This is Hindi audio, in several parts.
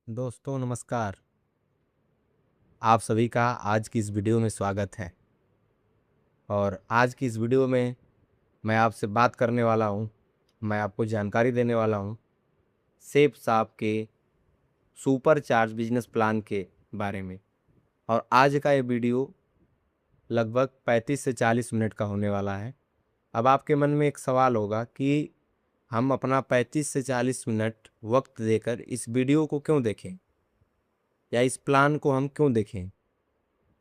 दोस्तों नमस्कार। आप सभी का आज की इस वीडियो में स्वागत है। और आज की इस वीडियो में मैं आपसे बात करने वाला हूँ, मैं आपको जानकारी देने वाला हूँ सेफ साहब के सुपर चार्ज बिजनेस प्लान के बारे में। और आज का ये वीडियो लगभग 35 से 40 मिनट का होने वाला है। अब आपके मन में एक सवाल होगा कि हम अपना 35 से 40 मिनट वक्त देकर इस वीडियो को क्यों देखें, या इस प्लान को हम क्यों देखें।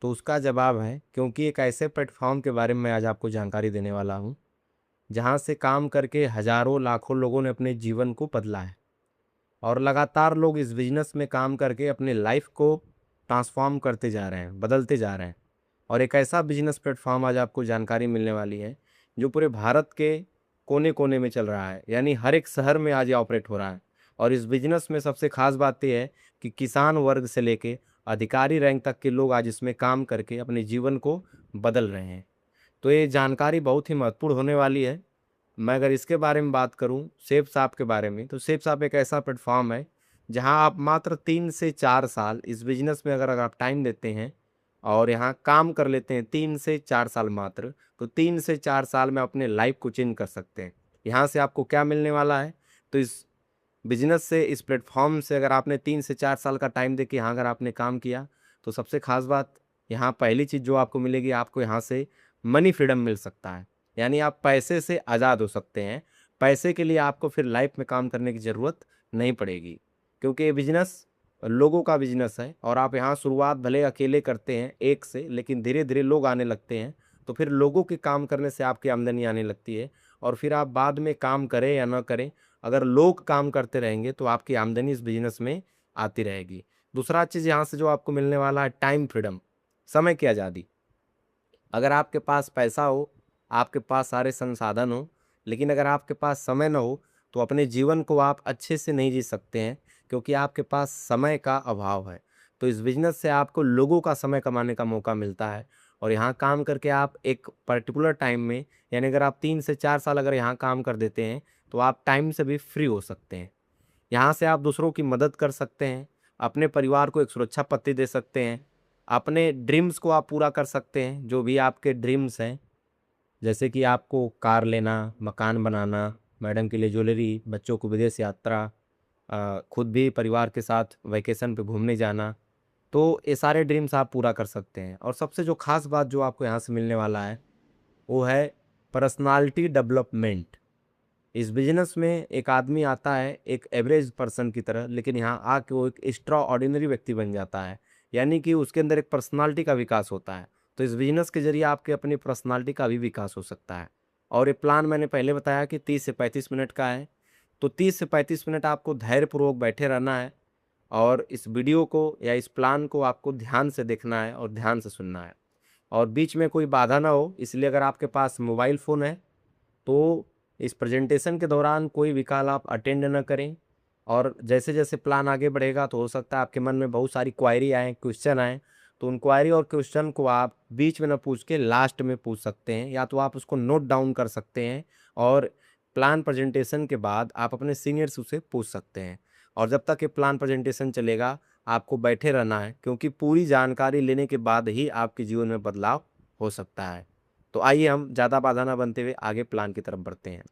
तो उसका जवाब है क्योंकि एक ऐसे प्लेटफॉर्म के बारे में आज आपको जानकारी देने वाला हूँ जहाँ से काम करके हजारों लाखों लोगों ने अपने जीवन को बदला है। और लगातार लोग इस बिजनेस में काम करके अपने लाइफ को ट्रांसफॉर्म करते जा रहे हैं, बदलते जा रहे हैं। और एक ऐसा बिजनेस प्लेटफॉर्म आज आपको जानकारी मिलने वाली है जो पूरे भारत के कोने कोने में चल रहा है, यानी हर एक शहर में आज ये ऑपरेट हो रहा है। और इस बिजनेस में सबसे खास बात यह है कि किसान वर्ग से लेके अधिकारी रैंक तक के लोग आज इसमें काम करके अपने जीवन को बदल रहे हैं। तो ये जानकारी बहुत ही महत्वपूर्ण होने वाली है। मैं अगर इसके बारे में बात करूं, सेफ साप के बारे में, तो सेफ साप एक ऐसा प्लेटफॉर्म है जहां आप मात्र 3 से 4 साल इस बिजनेस में अगर आप टाइम देते हैं और यहाँ काम कर लेते हैं 3 से 4 साल मात्र, तो 3 से 4 साल में अपने लाइफ को चेंज कर सकते हैं। यहाँ से आपको क्या मिलने वाला है, तो इस बिजनेस से, इस प्लेटफॉर्म से अगर आपने 3 से 4 साल का टाइम दे के यहाँ अगर आपने काम किया, तो सबसे खास बात यहाँ पहली चीज़ जो आपको मिलेगी, आपको यहाँ से मनी फ्रीडम मिल सकता है। यानी आप पैसे से आज़ाद हो सकते हैं। पैसे के लिए आपको फिर लाइफ में काम करने की ज़रूरत नहीं पड़ेगी, क्योंकि ये बिजनेस लोगों का बिजनेस है। और आप यहाँ शुरुआत भले अकेले करते हैं एक से, लेकिन धीरे धीरे लोग आने लगते हैं, तो फिर लोगों के काम करने से आपकी आमदनी आने लगती है। और फिर आप बाद में काम करें या ना करें, अगर लोग काम करते रहेंगे तो आपकी आमदनी इस बिजनेस में आती रहेगी। दूसरा चीज़ यहाँ से जो आपको मिलने वाला है, टाइम फ्रीडम, समय की आज़ादी। अगर आपके पास पैसा हो, आपके पास सारे संसाधन हो, लेकिन अगर आपके पास समय ना हो, तो अपने जीवन को आप अच्छे से नहीं जी सकते हैं, क्योंकि आपके पास समय का अभाव है। तो इस बिजनेस से आपको लोगों का समय कमाने का मौका मिलता है। और यहाँ काम करके आप एक पर्टिकुलर टाइम में, यानी अगर आप 3 से 4 साल अगर यहाँ काम कर देते हैं, तो आप टाइम से भी फ्री हो सकते हैं। यहाँ से आप दूसरों की मदद कर सकते हैं, अपने परिवार को एक सुरक्षा पत्ती दे सकते हैं, अपने ड्रीम्स को आप पूरा कर सकते हैं, जो भी आपके ड्रीम्स हैं। जैसे कि आपको कार लेना, मकान बनाना, मैडम के लिए ज्वेलरी, बच्चों को विदेश यात्रा, खुद भी परिवार के साथ वैकेशन पे घूमने जाना। तो ये सारे ड्रीम्स आप पूरा कर सकते हैं। और सबसे जो खास बात जो आपको यहाँ से मिलने वाला है, वो है पर्सनालिटी डेवलपमेंट। इस बिजनेस में एक आदमी आता है एक एवरेज पर्सन की तरह, लेकिन यहाँ आके वो एक एक्स्ट्रा ऑर्डिनरी व्यक्ति बन जाता है। यानी कि उसके अंदर एक पर्सनालिटी का विकास होता है। तो इस बिजनेस के जरिए आपके अपनी पर्सनालिटी का भी विकास हो सकता है। और ये प्लान मैंने पहले बताया कि 30 से 35 मिनट का है। तो 30 से 35 मिनट आपको धैर्यपूर्वक बैठे रहना है, और इस वीडियो को या इस प्लान को आपको ध्यान से देखना है और ध्यान से सुनना है। और बीच में कोई बाधा ना हो, इसलिए अगर आपके पास मोबाइल फ़ोन है तो इस प्रेजेंटेशन के दौरान कोई भी कॉल आप अटेंड न करें। और जैसे जैसे प्लान आगे बढ़ेगा तो हो सकता है आपके मन में बहुत सारी क्वायरी आए, क्वेश्चन आए, तो उन क्वायरी और क्वेश्चन को आप बीच में न पूछ के लास्ट में पूछ सकते हैं, या तो आप उसको नोट डाउन कर सकते हैं। और प्लान प्रेजेंटेशन के बाद आप अपने सीनियर से उसे पूछ सकते हैं। और जब तक ये प्लान प्रेजेंटेशन चलेगा, आपको बैठे रहना है, क्योंकि पूरी जानकारी लेने के बाद ही आपके जीवन में बदलाव हो सकता है। तो आइए हम ज़्यादा बाधा ना बनते हुए आगे प्लान की तरफ बढ़ते हैं।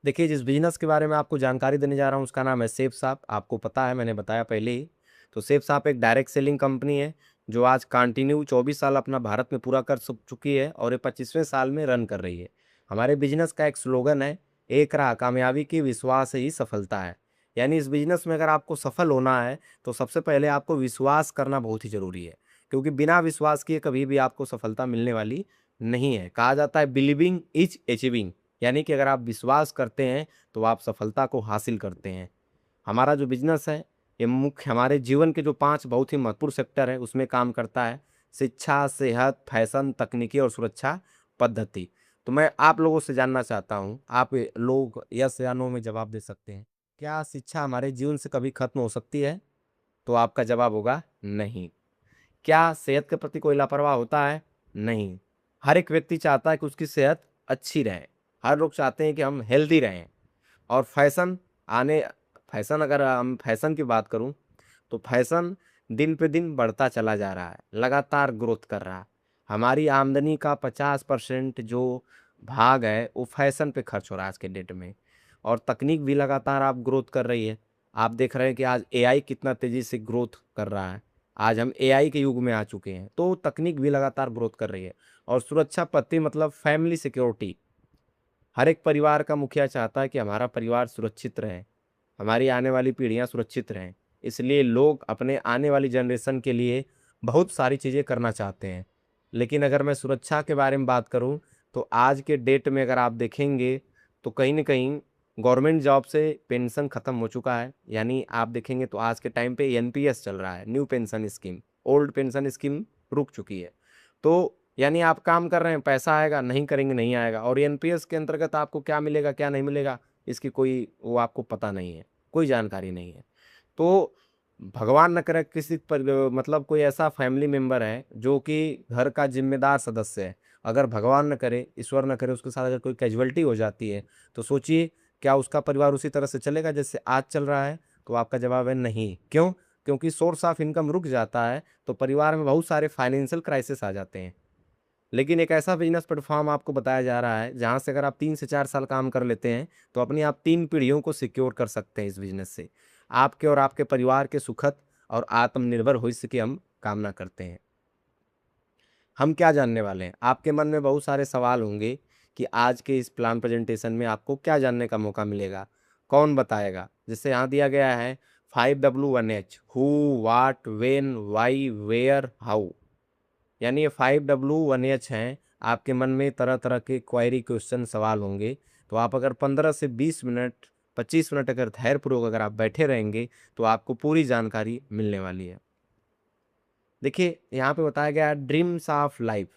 देखिए, जिस बिजनेस के बारे में आपको जानकारी देने जा रहा हूँ उसका नाम है सेफ साप। आपको पता है, मैंने बताया पहले ही। तो सेफ साप एक डायरेक्ट सेलिंग कंपनी है जो आज कंटिन्यू 24 साल अपना भारत में पूरा कर चुकी है, और ये 25वें साल में रन कर रही है। हमारे बिजनेस का एक स्लोगन है, एक राह कामयाबी की, विश्वास ही सफलता है। यानी इस बिजनेस में अगर आपको सफल होना है तो सबसे पहले आपको विश्वास करना बहुत ही ज़रूरी है, क्योंकि बिना विश्वास किए कभी भी आपको सफलता मिलने वाली नहीं है। कहा जाता है बिलीविंग इज अचीविंग, यानी कि अगर आप विश्वास करते हैं तो आप सफलता को हासिल करते हैं। हमारा जो बिजनेस है, ये मुख्य हमारे जीवन के जो 5 बहुत ही महत्वपूर्ण सेक्टर है उसमें काम करता है: शिक्षा, सेहत, फैशन, तकनीकी और सुरक्षा पद्धति। तो मैं आप लोगों से जानना चाहता हूँ, आप लोग यस या नो में जवाब दे सकते हैं। क्या शिक्षा हमारे जीवन से कभी खत्म हो सकती है? तो आपका जवाब होगा नहीं। क्या सेहत के प्रति कोई लापरवाह होता है? नहीं। हर एक व्यक्ति चाहता है कि उसकी सेहत अच्छी रहे। हर लोग चाहते हैं कि हम हेल्दी रहें। और फैशन आने फैशन, अगर हम फैशन की बात करूं तो फैशन दिन पे दिन बढ़ता चला जा रहा है, लगातार ग्रोथ कर रहा है। हमारी आमदनी का 50% जो भाग है वो फैशन पे खर्च हो रहा है आज के डेट में। और तकनीक भी लगातार आप ग्रोथ कर रही है। आप देख रहे हैं कि आज एआई कितना तेजी से ग्रोथ कर रहा है। आज हम एआई के युग में आ चुके हैं, तो तकनीक भी लगातार ग्रोथ कर रही है। और सुरक्षा पद्धति मतलब फैमिली सिक्योरिटी, हर एक परिवार का मुखिया चाहता है कि हमारा परिवार सुरक्षित रहे, हमारी आने वाली पीढ़ियां सुरक्षित रहें। इसलिए लोग अपने आने वाली जनरेशन के लिए बहुत सारी चीज़ें करना चाहते हैं। लेकिन अगर मैं सुरक्षा के बारे में बात करूं तो आज के डेट में अगर आप देखेंगे तो कहीं न कहीं गवर्नमेंट जॉब से पेंशन ख़त्म हो चुका है। यानी आप देखेंगे तो आज के टाइम पे एनपीएस चल रहा है, new pension scheme. Old pension scheme रुक चुकी है। तो यानी आप काम कर रहे हैं, पैसा आएगा, नहीं करेंगे नहीं आएगा। और एनपीएस के अंतर्गत आपको क्या मिलेगा क्या नहीं मिलेगा, इसकी कोई वो आपको पता नहीं है, कोई जानकारी नहीं है। तो भगवान न करे किसी पर मतलब कोई ऐसा फैमिली मेंबर है जो कि घर का जिम्मेदार सदस्य है, अगर भगवान न करे, ईश्वर न करे, उसके साथ अगर कोई कैजुअलिटी हो जाती है तो सोचिए क्या उसका परिवार उसी तरह से चलेगा जैसे आज चल रहा है? तो आपका जवाब है नहीं। क्यों? क्योंकि सोर्स ऑफ इनकम रुक जाता है तो परिवार में बहुत सारे फाइनेंशियल क्राइसिस आ जाते हैं। लेकिन एक ऐसा बिजनेस प्लेटफॉर्म आपको बताया जा रहा है जहाँ से अगर आप 3 से 4 साल काम कर लेते हैं तो अपनी आप 3 पीढ़ियों को सिक्योर कर सकते हैं इस बिजनेस से। आपके और आपके परिवार के सुखद और आत्मनिर्भर भविष्य की हम कामना करते हैं। हम क्या जानने वाले हैं? आपके मन में बहुत सारे सवाल होंगे कि आज के इस प्लान प्रेजेंटेशन में आपको क्या जानने का मौका मिलेगा? कौन बताएगा? जैसे यहाँ दिया गया है 5W1H, who, what, when, why, where, how. यानी ये 5W1H हैं। आपके मन में तरह तरह के क्वेरी क्वेश्चन सवाल होंगे। तो आप अगर 15 से 20 मिनट 25 मिनट अगर धैर्यपूर्वक अगर आप बैठे रहेंगे तो आपको पूरी जानकारी मिलने वाली है। देखिए यहाँ पे बताया गया है ड्रीम्स ऑफ लाइफ,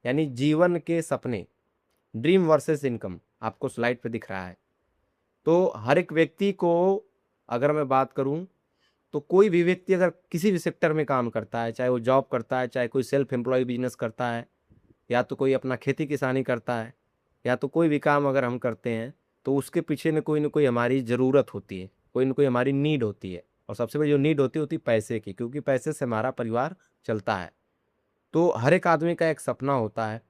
यानी जीवन के सपने। ड्रीम वर्सेस इनकम आपको स्लाइड पे दिख रहा है। तो हर एक व्यक्ति को अगर मैं बात करूं तो कोई भी व्यक्ति अगर किसी भी सेक्टर में काम करता है, चाहे वो जॉब करता है, चाहे कोई सेल्फ एम्प्लॉय बिजनेस करता है, या तो कोई अपना खेती किसानी करता है, या तो कोई भी काम अगर हम करते हैं तो उसके पीछे न कोई हमारी ज़रूरत होती है, कोई न कोई हमारी नीड होती है। और सबसे बड़ी जो नीड होती है पैसे की, क्योंकि पैसे से हमारा परिवार चलता है। तो हर एक आदमी का एक सपना होता है।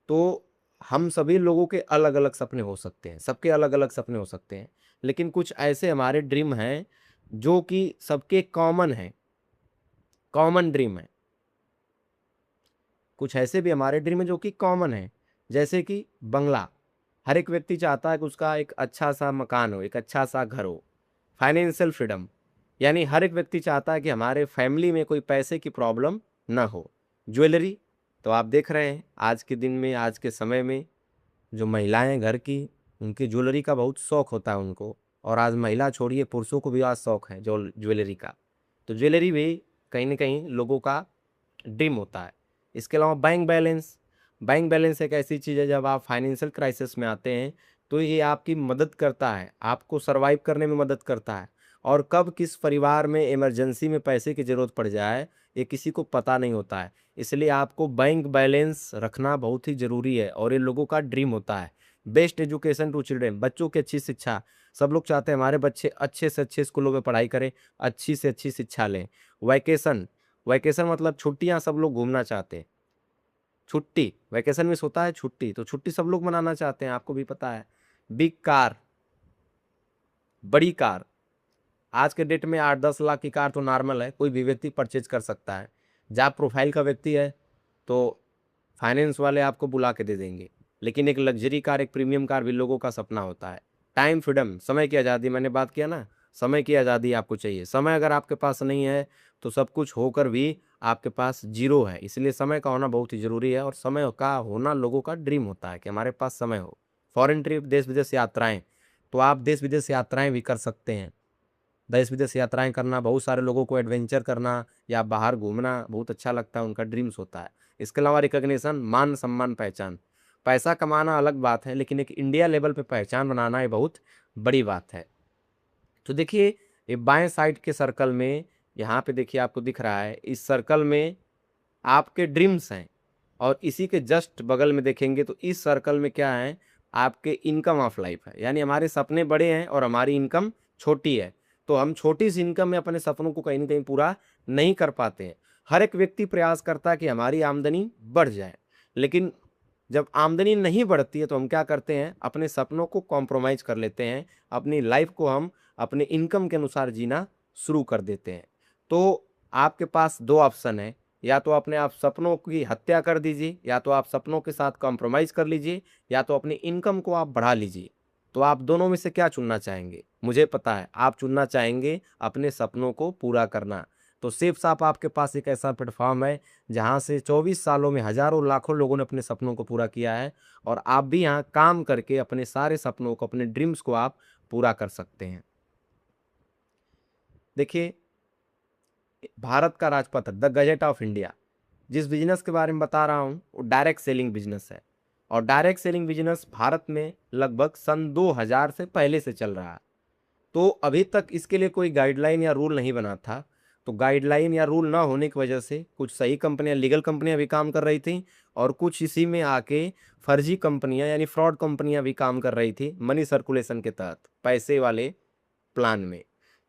तो हम सभी लोगों के अलग अलग सपने हो सकते हैं, सबके अलग अलग सपने हो सकते हैं। लेकिन कुछ ऐसे हमारे ड्रीम हैं जो कि सबके कॉमन हैं, कॉमन ड्रीम है। कुछ ऐसे भी हमारे ड्रीम है जो कि कॉमन है, जैसे कि बंगला। हर एक व्यक्ति चाहता है कि उसका एक अच्छा सा मकान हो, एक अच्छा सा घर हो। फाइनेंशियल फ्रीडम, यानी हर एक व्यक्ति चाहता है कि हमारे फैमिली में कोई पैसे की प्रॉब्लम ना हो। ज्वेलरी, तो आप देख रहे हैं आज के दिन में, आज के समय में जो महिलाएं हैं घर की, उनकी ज्वेलरी का बहुत शौक होता है उनको। और आज महिला छोड़िए, पुरुषों को भी आज शौक है जो ज्वेलरी का। तो ज्वेलरी भी कहीं ना कहीं लोगों का ड्रीम होता है। इसके अलावा बैंक बैलेंस, बैंक बैलेंस एक ऐसी चीज़ है जब आप फाइनेंशियल क्राइसिस में आते हैं तो ये आपकी मदद करता है, आपको सरवाइव करने में मदद करता है। और कब किस परिवार में इमरजेंसी में पैसे की ज़रूरत पड़ जाए ये किसी को पता नहीं होता है। इसलिए आपको बैंक बैलेंस रखना बहुत ही ज़रूरी है और ये लोगों का ड्रीम होता है। बेस्ट एजुकेशन टू चिल्ड्रेन, बच्चों की अच्छी शिक्षा। सब लोग चाहते हैं हमारे बच्चे अच्छे से अच्छे स्कूलों में पढ़ाई करें, अच्छी से अच्छी शिक्षा लें। वैकेशन, वैकेशन मतलब छुट्टियां, सब लोग घूमना चाहते हैं। छुट्टी, वैकेशन में होता है छुट्टी, तो छुट्टी सब लोग मनाना चाहते हैं, आपको भी पता है। बिग कार, बड़ी कार। आज के डेट में 8-10 लाख की कार तो नॉर्मल है, कोई भी व्यक्ति परचेज कर सकता है। जब प्रोफाइल का व्यक्ति है तो फाइनेंस वाले आपको बुला के दे देंगे। लेकिन एक लग्जरी कार, एक प्रीमियम कार भी लोगों का सपना होता है। टाइम फ्रीडम, समय की आज़ादी, मैंने बात किया ना, समय की आज़ादी आपको चाहिए। समय अगर आपके पास नहीं है तो सब कुछ होकर भी आपके पास जीरो है। इसलिए समय का होना बहुत ही ज़रूरी है और समय का होना लोगों का ड्रीम होता है कि हमारे पास समय हो। फॉरेन ट्रिप, देश विदेश यात्राएं, तो आप देश विदेश यात्राएं भी कर सकते हैं। देश विदेश यात्राएं करना, बहुत सारे लोगों को एडवेंचर करना या बाहर घूमना बहुत अच्छा लगता है, उनका ड्रीम्स होता है। इसके अलावा रिकॉग्निशन, मान सम्मान, पहचान। पैसा कमाना अलग बात है, लेकिन एक इंडिया लेवल पे पहचान बनाना ये बहुत बड़ी बात है। तो देखिए ये बाएं साइड के सर्कल में, यहाँ पे देखिए आपको दिख रहा है, इस सर्कल में आपके ड्रीम्स हैं। और इसी के जस्ट बगल में देखेंगे तो इस सर्कल में क्या है, आपके इनकम ऑफ लाइफ है। यानी हमारे सपने बड़े हैं और हमारी इनकम छोटी है, तो हम छोटी सी इनकम में अपने सपनों को कहीं ना कहीं पूरा नहीं कर पाते हैं। हर एक व्यक्ति प्रयास करता है कि हमारी आमदनी बढ़ जाए, लेकिन जब आमदनी नहीं बढ़ती है तो हम क्या करते हैं, अपने सपनों को कॉम्प्रोमाइज़ कर लेते हैं, अपनी लाइफ को हम अपने इनकम के अनुसार जीना शुरू कर देते हैं। तो आपके पास 2 ऑप्शन है, या तो अपने आप सपनों की हत्या कर दीजिए, या तो आप सपनों के साथ कॉम्प्रोमाइज़ कर लीजिए, या तो अपनी इनकम को आप बढ़ा लीजिए। तो आप दोनों में से क्या चुनना चाहेंगे? मुझे पता है आप चुनना चाहेंगे अपने सपनों को पूरा करना। तो सेफ साप आपके पास एक ऐसा प्लेटफ़ॉर्म है जहाँ से 24 सालों में हज़ारों लाखों लोगों ने अपने सपनों को पूरा किया है, और आप भी यहाँ काम करके अपने सारे सपनों को, अपने ड्रीम्स को आप पूरा कर सकते हैं। देखिए, भारत का राजपत्र द गज़ेट ऑफ इंडिया, जिस बिज़नेस के बारे में बता रहा हूँ वो डायरेक्ट सेलिंग बिज़नेस है, और डायरेक्ट सेलिंग बिज़नेस भारत में लगभग सन 2000 से पहले से चल रहा है। तो अभी तक इसके लिए कोई गाइडलाइन या रूल नहीं बना था। तो गाइडलाइन या रूल ना होने की वजह से कुछ सही कंपनियां, लीगल कंपनियां भी काम कर रही थी, और कुछ इसी में आके फर्जी कंपनियां यानी फ्रॉड कंपनियां भी काम कर रही थी मनी सर्कुलेशन के तहत, पैसे वाले प्लान में।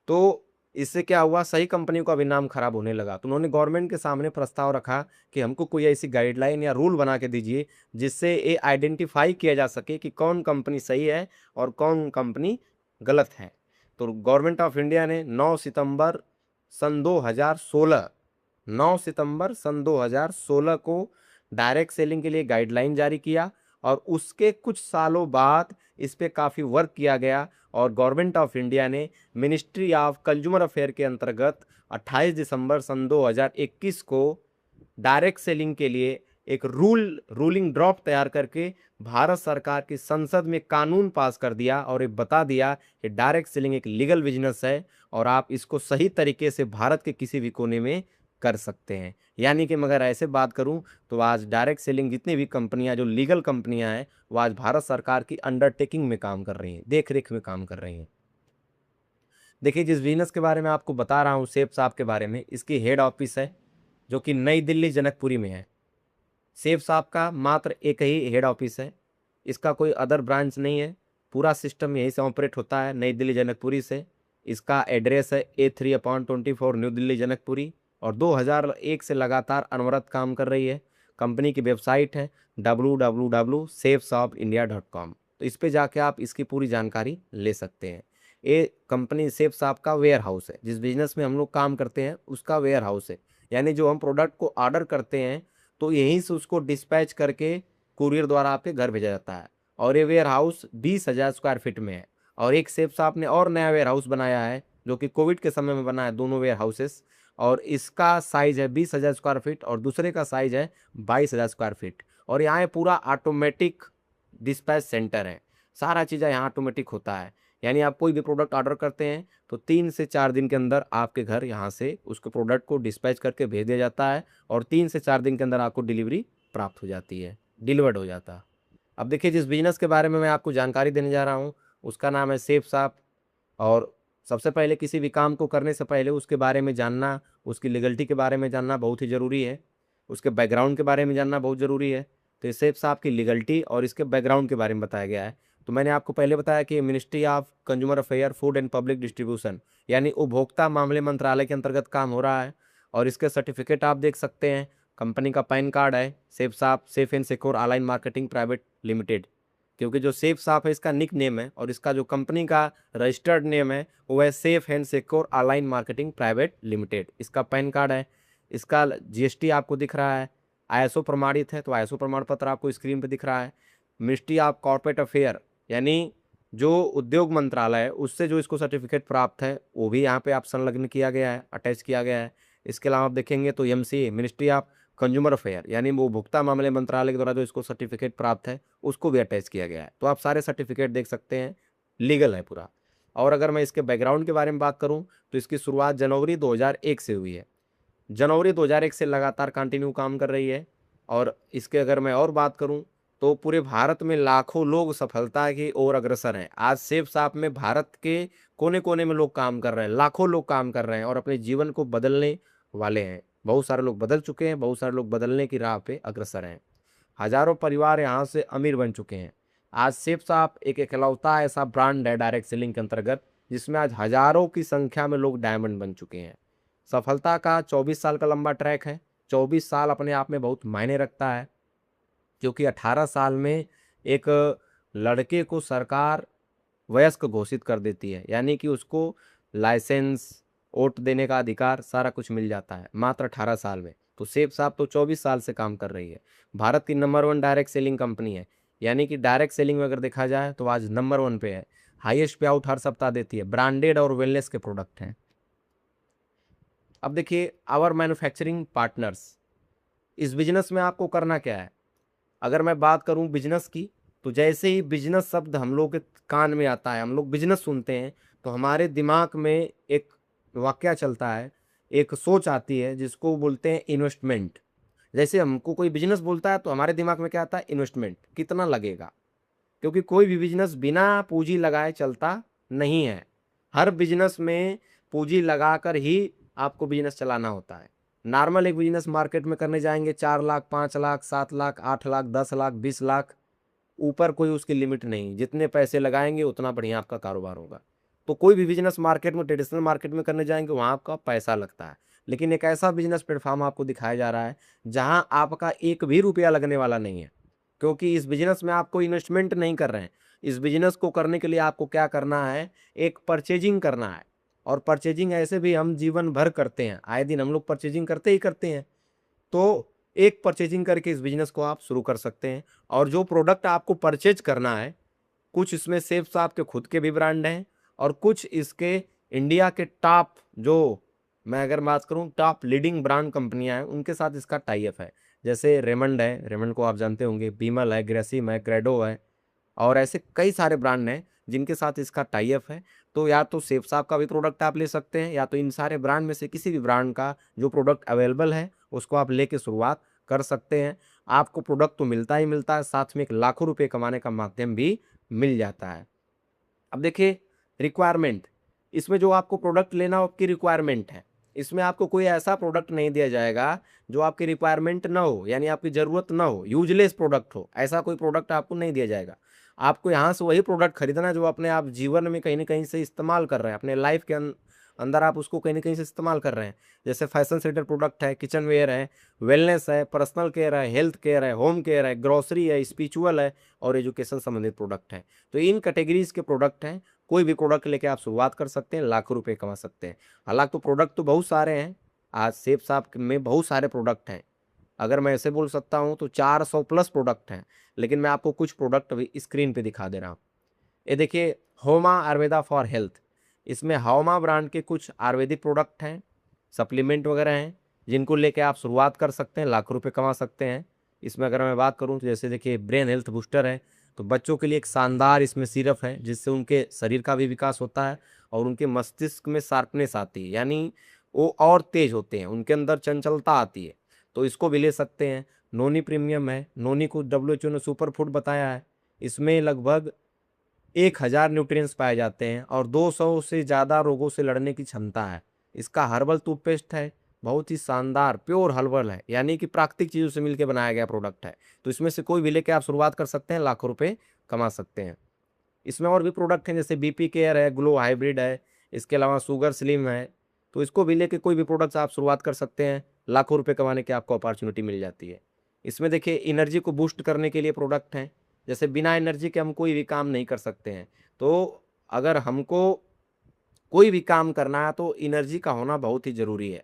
तो इससे क्या हुआ, सही कंपनियों का भी नाम खराब होने लगा। तो उन्होंने गवर्नमेंट के सामने प्रस्ताव रखा कि हमको कोई ऐसी गाइडलाइन या रूल बना के दीजिए जिससे ये आइडेंटिफाई किया जा सके कि कौन कंपनी सही है और कौन कंपनी गलत है। तो गवर्नमेंट ऑफ इंडिया ने 9 सितंबर सन 2016 9 सितंबर सन 2016 को डायरेक्ट सेलिंग के लिए गाइडलाइन जारी किया, और उसके कुछ सालों बाद इस पे काफ़ी वर्क किया गया, और गवर्नमेंट ऑफ इंडिया ने मिनिस्ट्री ऑफ कंज्यूमर अफेयर के अंतर्गत 28 दिसंबर सन 2021 को डायरेक्ट सेलिंग के लिए एक रूलिंग ड्राफ्ट तैयार करके भारत सरकार की संसद में कानून पास कर दिया, और ये बता दिया कि डायरेक्ट सेलिंग एक लीगल बिजनेस है, और आप इसको सही तरीके से भारत के किसी भी कोने में कर सकते हैं। यानी कि मगर ऐसे बात करूं तो आज डायरेक्ट सेलिंग जितनी भी कंपनियां, जो लीगल कंपनियां हैं, वो आज भारत सरकार की अंडरटेकिंग में काम कर रही हैं, देख रेख में काम कर रही हैं। देखिए, जिस बिजनेस के बारे में आपको बता रहा हूँ, सेफ साहब के बारे में, इसकी हेड ऑफिस है जो कि नई दिल्ली जनकपुरी में है। सेफ साहब का मात्र एक ही हेड ऑफिस है, इसका कोई अदर ब्रांच नहीं है। पूरा सिस्टम यहीं से ऑपरेट होता है, नई दिल्ली जनकपुरी से। इसका एड्रेस है A3/24 न्यू दिल्ली जनकपुरी, और 2001 से लगातार अनवरत काम कर रही है। कंपनी की वेबसाइट है www.safeshopindia.com। तो इस पे जाके आप इसकी पूरी जानकारी ले सकते हैं। ये कंपनी सेफ साहब का वेयर हाउस है, जिस बिजनेस में हम लोग काम करते हैं उसका वेयर हाउस है। यानी जो हम प्रोडक्ट को ऑर्डर करते हैं तो यहीं से उसको डिस्पैच करके कुरियर द्वारा आपके घर भेजा जाता है। और ये वेयर हाउस 20,000 स्क्वायर फीट में है। और एक सेफ साहब ने और नया वेयर हाउस बनाया है जो कि कोविड के समय में बना है, दोनों वेयर हाउसेस। और इसका साइज है 20,000 स्क्वायर फीट, और दूसरे का साइज है 22,000 स्क्वायर फीट। और यहाँ पूरा ऑटोमेटिक डिस्पैच सेंटर है, सारा चीज़ यहाँ ऑटोमेटिक होता है। यानी आप कोई भी प्रोडक्ट ऑर्डर करते हैं तो 3 से 4 दिन के अंदर आपके घर यहाँ से उसको प्रोडक्ट को डिस्पैच करके भेज दिया जाता है, और 3 से 4 दिन के अंदर आपको डिलीवरी प्राप्त हो जाती है, डिलीवर्ड हो जाता है। अब देखिए, जिस बिजनेस के बारे में मैं आपको जानकारी देने जा रहा हूँ उसका नाम है सेफ साप। और सबसे पहले किसी भी काम को करने से पहले उसके बारे में जानना, उसकी लीगलिटी के बारे में जानना बहुत ही ज़रूरी है, उसके बैकग्राउंड के बारे में जानना बहुत ज़रूरी है। तो सेफ साप की लीगलिटी और इसके बैकग्राउंड के बारे में बताया गया है। तो मैंने आपको पहले बताया कि ministry of consumer affair, food and public distribution, यानी उपभोक्ता मामले मंत्रालय के अंतर्गत काम हो रहा है। और इसके सर्टिफिकेट आप देख सकते हैं। कंपनी का पैन कार्ड है Safe Shop Safe and Secure Online Marketing Private Limited, क्योंकि जो सेफ साप है इसका निक नेम है, और इसका जो कंपनी का रजिस्टर्ड नेम है वो है safe and Secure Online Marketing Private limited. इसका पैन कार्ड है, इसका GST आपको दिख रहा है, ISO प्रमाणित है, तो ISO प्रमाण पत्र आपको स्क्रीन पर दिख रहा है। मिनिस्ट्री ऑफ कॉर्पोरेट अफेयर, यानी जो उद्योग मंत्रालय है उससे जो इसको सर्टिफिकेट प्राप्त है वो भी यहाँ पे आप संलग्न किया गया है, अटैच किया गया है। इसके अलावा आप देखेंगे तो MCA, ministry of consumer affair, यानी वो उपभोक्ता मामले मंत्रालय के द्वारा जो इसको सर्टिफिकेट प्राप्त है उसको भी अटैच किया गया है। तो आप सारे सर्टिफिकेट देख सकते हैं, लीगल है पूरा। और अगर मैं इसके बैकग्राउंड के बारे में बात करूँ तो इसकी शुरुआत जनवरी 2001 से हुई है। जनवरी 2001 से लगातार कंटिन्यू काम कर रही है। और इसके अगर मैं और बात करूं तो पूरे भारत में लाखों लोग सफलता की ओर अग्रसर हैं। आज सेफ साप में भारत के कोने कोने में लोग काम कर रहे हैं, लाखों लोग काम कर रहे हैं और अपने जीवन को बदलने वाले हैं। बहुत सारे लोग बदल चुके हैं, बहुत सारे लोग बदलने की राह पे अग्रसर हैं। हजारों परिवार यहाँ से अमीर बन चुके हैं। आज सेफ साप एक इकलौता ऐसा ब्रांड है डायरेक्ट सेलिंग के अंतर्गत जिसमें आज हजारों की संख्या में लोग डायमंड बन चुके हैं। सफलता का 24 साल का लंबा ट्रैक है। 24 साल अपने आप में बहुत मायने रखता है, क्योंकि 18 साल में एक लड़के को सरकार वयस्क घोषित कर देती है, यानी कि उसको लाइसेंस, वोट देने का अधिकार, सारा कुछ मिल जाता है मात्र 18 साल में। तो सेठ साहब तो 24 साल से काम कर रही है। भारत की नंबर 1 डायरेक्ट सेलिंग कंपनी है, यानी कि डायरेक्ट सेलिंग में अगर देखा जाए तो आज नंबर 1 पे है। हाईएस्ट पे आउट हर सप्ताह देती है। ब्रांडेड और वेलनेस के प्रोडक्ट हैं। अब देखिए आवर मैन्युफैक्चरिंग पार्टनर्स, इस बिजनेस में आपको करना क्या है। अगर मैं बात करूं बिजनेस की, तो जैसे ही बिजनेस शब्द हम लोग के कान में आता है, हम लोग बिजनेस सुनते हैं, तो हमारे दिमाग में एक वाकया चलता है, एक सोच आती है जिसको बोलते हैं इन्वेस्टमेंट। जैसे हमको कोई बिजनेस बोलता है तो हमारे दिमाग में क्या आता है, इन्वेस्टमेंट, कितना लगेगा। क्योंकि कोई भी बिजनेस बिना पूंजी लगाए चलता नहीं है। हर बिजनेस में पूंजी लगाकर ही आपको बिजनेस चलाना होता है। नॉर्मल एक बिजनेस मार्केट में करने जाएंगे 4 लाख, 5 लाख, 7 लाख, 8 लाख, 10 लाख, 20 लाख, ऊपर कोई उसकी लिमिट नहीं। जितने पैसे लगाएंगे उतना बढ़िया आपका कारोबार होगा। तो कोई भी बिजनेस मार्केट में, ट्रेडिशनल मार्केट में करने जाएंगे, वहाँ आपका पैसा लगता है। लेकिन एक ऐसा बिजनेस प्लेटफॉर्म आपको दिखाया जा रहा है जहाँ आपका एक भी रुपया लगने वाला नहीं है, क्योंकि इस बिजनेस में आप कोई इन्वेस्टमेंट नहीं कर रहे हैं। इस बिजनेस को करने के लिए आपको क्या करना है, एक परचेजिंग करना है। और परचेजिंग ऐसे भी हम जीवन भर करते हैं, आए दिन हम लोग परचेजिंग करते ही करते हैं। तो एक परचेजिंग करके इस बिजनेस को आप शुरू कर सकते हैं। और जो प्रोडक्ट आपको परचेज करना है, कुछ इसमें सेफ साहब के खुद के भी ब्रांड हैं, और कुछ इसके इंडिया के टॉप, जो मैं अगर बात करूं टॉप लीडिंग ब्रांड कंपनियां हैं, उनके साथ इसका टाई अप है। जैसे रेमंड है, रेमंड को आप जानते होंगे, बीमल है, ग्रेसिम है, क्रेडो है, और ऐसे कई सारे ब्रांड हैं जिनके साथ इसका टाई अप है। तो या तो सेफ साहब का भी प्रोडक्ट आप ले सकते हैं, या तो इन सारे ब्रांड में से किसी भी ब्रांड का जो प्रोडक्ट अवेलेबल है उसको आप लेके शुरुआत कर सकते हैं। आपको प्रोडक्ट तो मिलता ही मिलता है, साथ में एक लाखों रुपए कमाने का माध्यम भी मिल जाता है। अब देखिए रिक्वायरमेंट, इसमें जो आपको प्रोडक्ट लेना हो आपकी रिक्वायरमेंट है। इसमें आपको कोई ऐसा प्रोडक्ट नहीं दिया जाएगा जो आपकी रिक्वायरमेंट ना हो, यानी आपकी ज़रूरत ना हो, यूजलेस प्रोडक्ट हो, ऐसा कोई प्रोडक्ट आपको नहीं दिया जाएगा। आपको यहाँ से वही प्रोडक्ट खरीदना है जो अपने आप जीवन में कहीं ना कहीं से इस्तेमाल कर रहे हैं, अपने लाइफ के अंदर आप उसको कहीं ना कहीं से इस्तेमाल कर रहे हैं। जैसे फैशन सेंटर प्रोडक्ट है, किचन वेयर है, वेलनेस है, पर्सनल केयर है, हेल्थ केयर है, होम केयर है, ग्रोसरी है, स्पिरिचुअल है, और एजुकेशन संबंधित प्रोडक्ट है। तो इन कैटेगरीज के प्रोडक्ट हैं। कोई भी प्रोडक्ट लेके आप शुरुआत कर सकते हैं, लाखों रुपए कमा सकते हैं। हालांकि तो प्रोडक्ट तो बहुत सारे हैं, आज सेफ साहब में बहुत सारे प्रोडक्ट हैं। अगर मैं ऐसे बोल सकता हूँ तो 400 प्लस प्रोडक्ट हैं, लेकिन मैं आपको कुछ प्रोडक्ट अभी स्क्रीन पे दिखा दे रहा हूँ। ये देखिए होमा आयुर्वेदा फॉर हेल्थ, इसमें होमा ब्रांड के कुछ आयुर्वेदिक प्रोडक्ट हैं, सप्लीमेंट वगैरह हैं, जिनको लेके आप शुरुआत कर सकते हैं, लाखों रुपए कमा सकते हैं। इसमें अगर मैं बात करूँ तो जैसे देखिए ब्रेन हेल्थ बूस्टर है, तो बच्चों के लिए एक शानदार इसमें सिरप है जिससे उनके शरीर का भी विकास होता है और उनके मस्तिष्क में शार्पनेस आती है, यानी वो और तेज होते हैं, उनके अंदर चंचलता आती है। तो इसको भी ले सकते हैं। नोनी प्रीमियम है, नोनी को WHO ने सुपर फूड बताया है। इसमें लगभग 1000 न्यूट्रिएंट्स पाए जाते हैं और 200 से ज़्यादा रोगों से लड़ने की क्षमता है। इसका हर्बल टूथपेस्ट है, बहुत ही शानदार प्योर हर्बल है, यानी कि प्राकृतिक चीज़ों से मिलकर बनाया गया प्रोडक्ट है। तो इसमें से कोई भी लेके आप शुरुआत कर सकते हैं, लाखों रुपए कमा सकते हैं। इसमें और भी प्रोडक्ट हैं जैसे BP केयर है, ग्लो हाइब्रिड है, इसके अलावा शुगर स्लिम है। तो इसको भी लेके कोई भी प्रोडक्ट्स आप शुरुआत कर सकते हैं, लाखों रुपए कमाने की आपको अपॉर्चुनिटी मिल जाती है। इसमें देखिए एनर्जी को बूस्ट करने के लिए प्रोडक्ट हैं, जैसे बिना एनर्जी के हम कोई भी काम नहीं कर सकते हैं। तो अगर हमको कोई भी काम करना है तो एनर्जी का होना बहुत ही ज़रूरी है।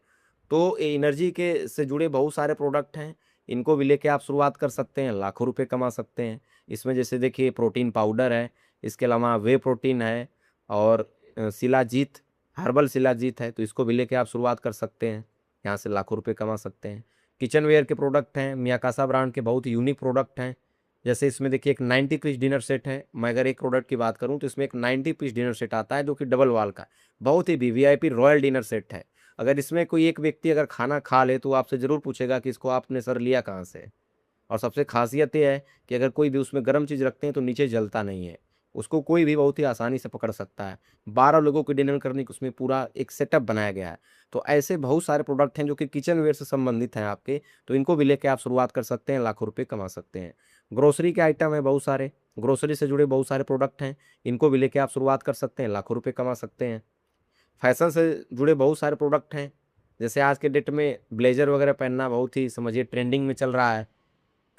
तो एनर्जी के से जुड़े बहुत सारे प्रोडक्ट हैं, इनको भी लेके आप शुरुआत कर सकते हैं, लाखों रुपए कमा सकते हैं। इसमें जैसे देखिए प्रोटीन पाउडर है, इसके अलावा वे प्रोटीन है, और शिलाजीत, हर्बल शिलाजीत है, तो इसको भी लेके आप शुरुआत कर सकते हैं, यहाँ से लाखों रुपए कमा सकते हैं। किचन वेयर के प्रोडक्ट हैं, मियाकासा ब्रांड के बहुत यूनिक प्रोडक्ट हैं। जैसे इसमें देखिए एक 90 पीस डिनर सेट है। मैं अगर एक प्रोडक्ट की बात करूं तो इसमें एक 90 पीस डिनर सेट आता है जो कि डबल वाल का, बहुत ही VIP रॉयल डिनर सेट है। अगर इसमें कोई एक व्यक्ति अगर खाना खा ले तो आपसे ज़रूर पूछेगा कि इसको आपने सर लिया कहाँ से। और सबसे खासियत ये है कि अगर कोई भी उसमें गर्म चीज़ रखते हैं तो नीचे जलता नहीं है, उसको कोई भी बहुत ही आसानी से पकड़ सकता है। 12 लोगों को डिनर करने की उसमें पूरा एक सेटअप बनाया गया है। तो ऐसे बहुत सारे प्रोडक्ट हैं जो कि किचन वेयर से संबंधित हैं आपके, तो इनको भी लेके आप शुरुआत कर सकते हैं, लाखों रुपए कमा सकते हैं। ग्रोसरी के आइटम है बहुत सारे, ग्रोसरी से जुड़े बहुत सारे प्रोडक्ट हैं, इनको भी लेके आप शुरुआत कर सकते हैं, लाखों रुपए कमा सकते हैं। फैशन से जुड़े बहुत सारे प्रोडक्ट हैं, जैसे आज के डेट में ब्लेजर वगैरह पहनना बहुत ही समझिए ट्रेंडिंग में चल रहा है।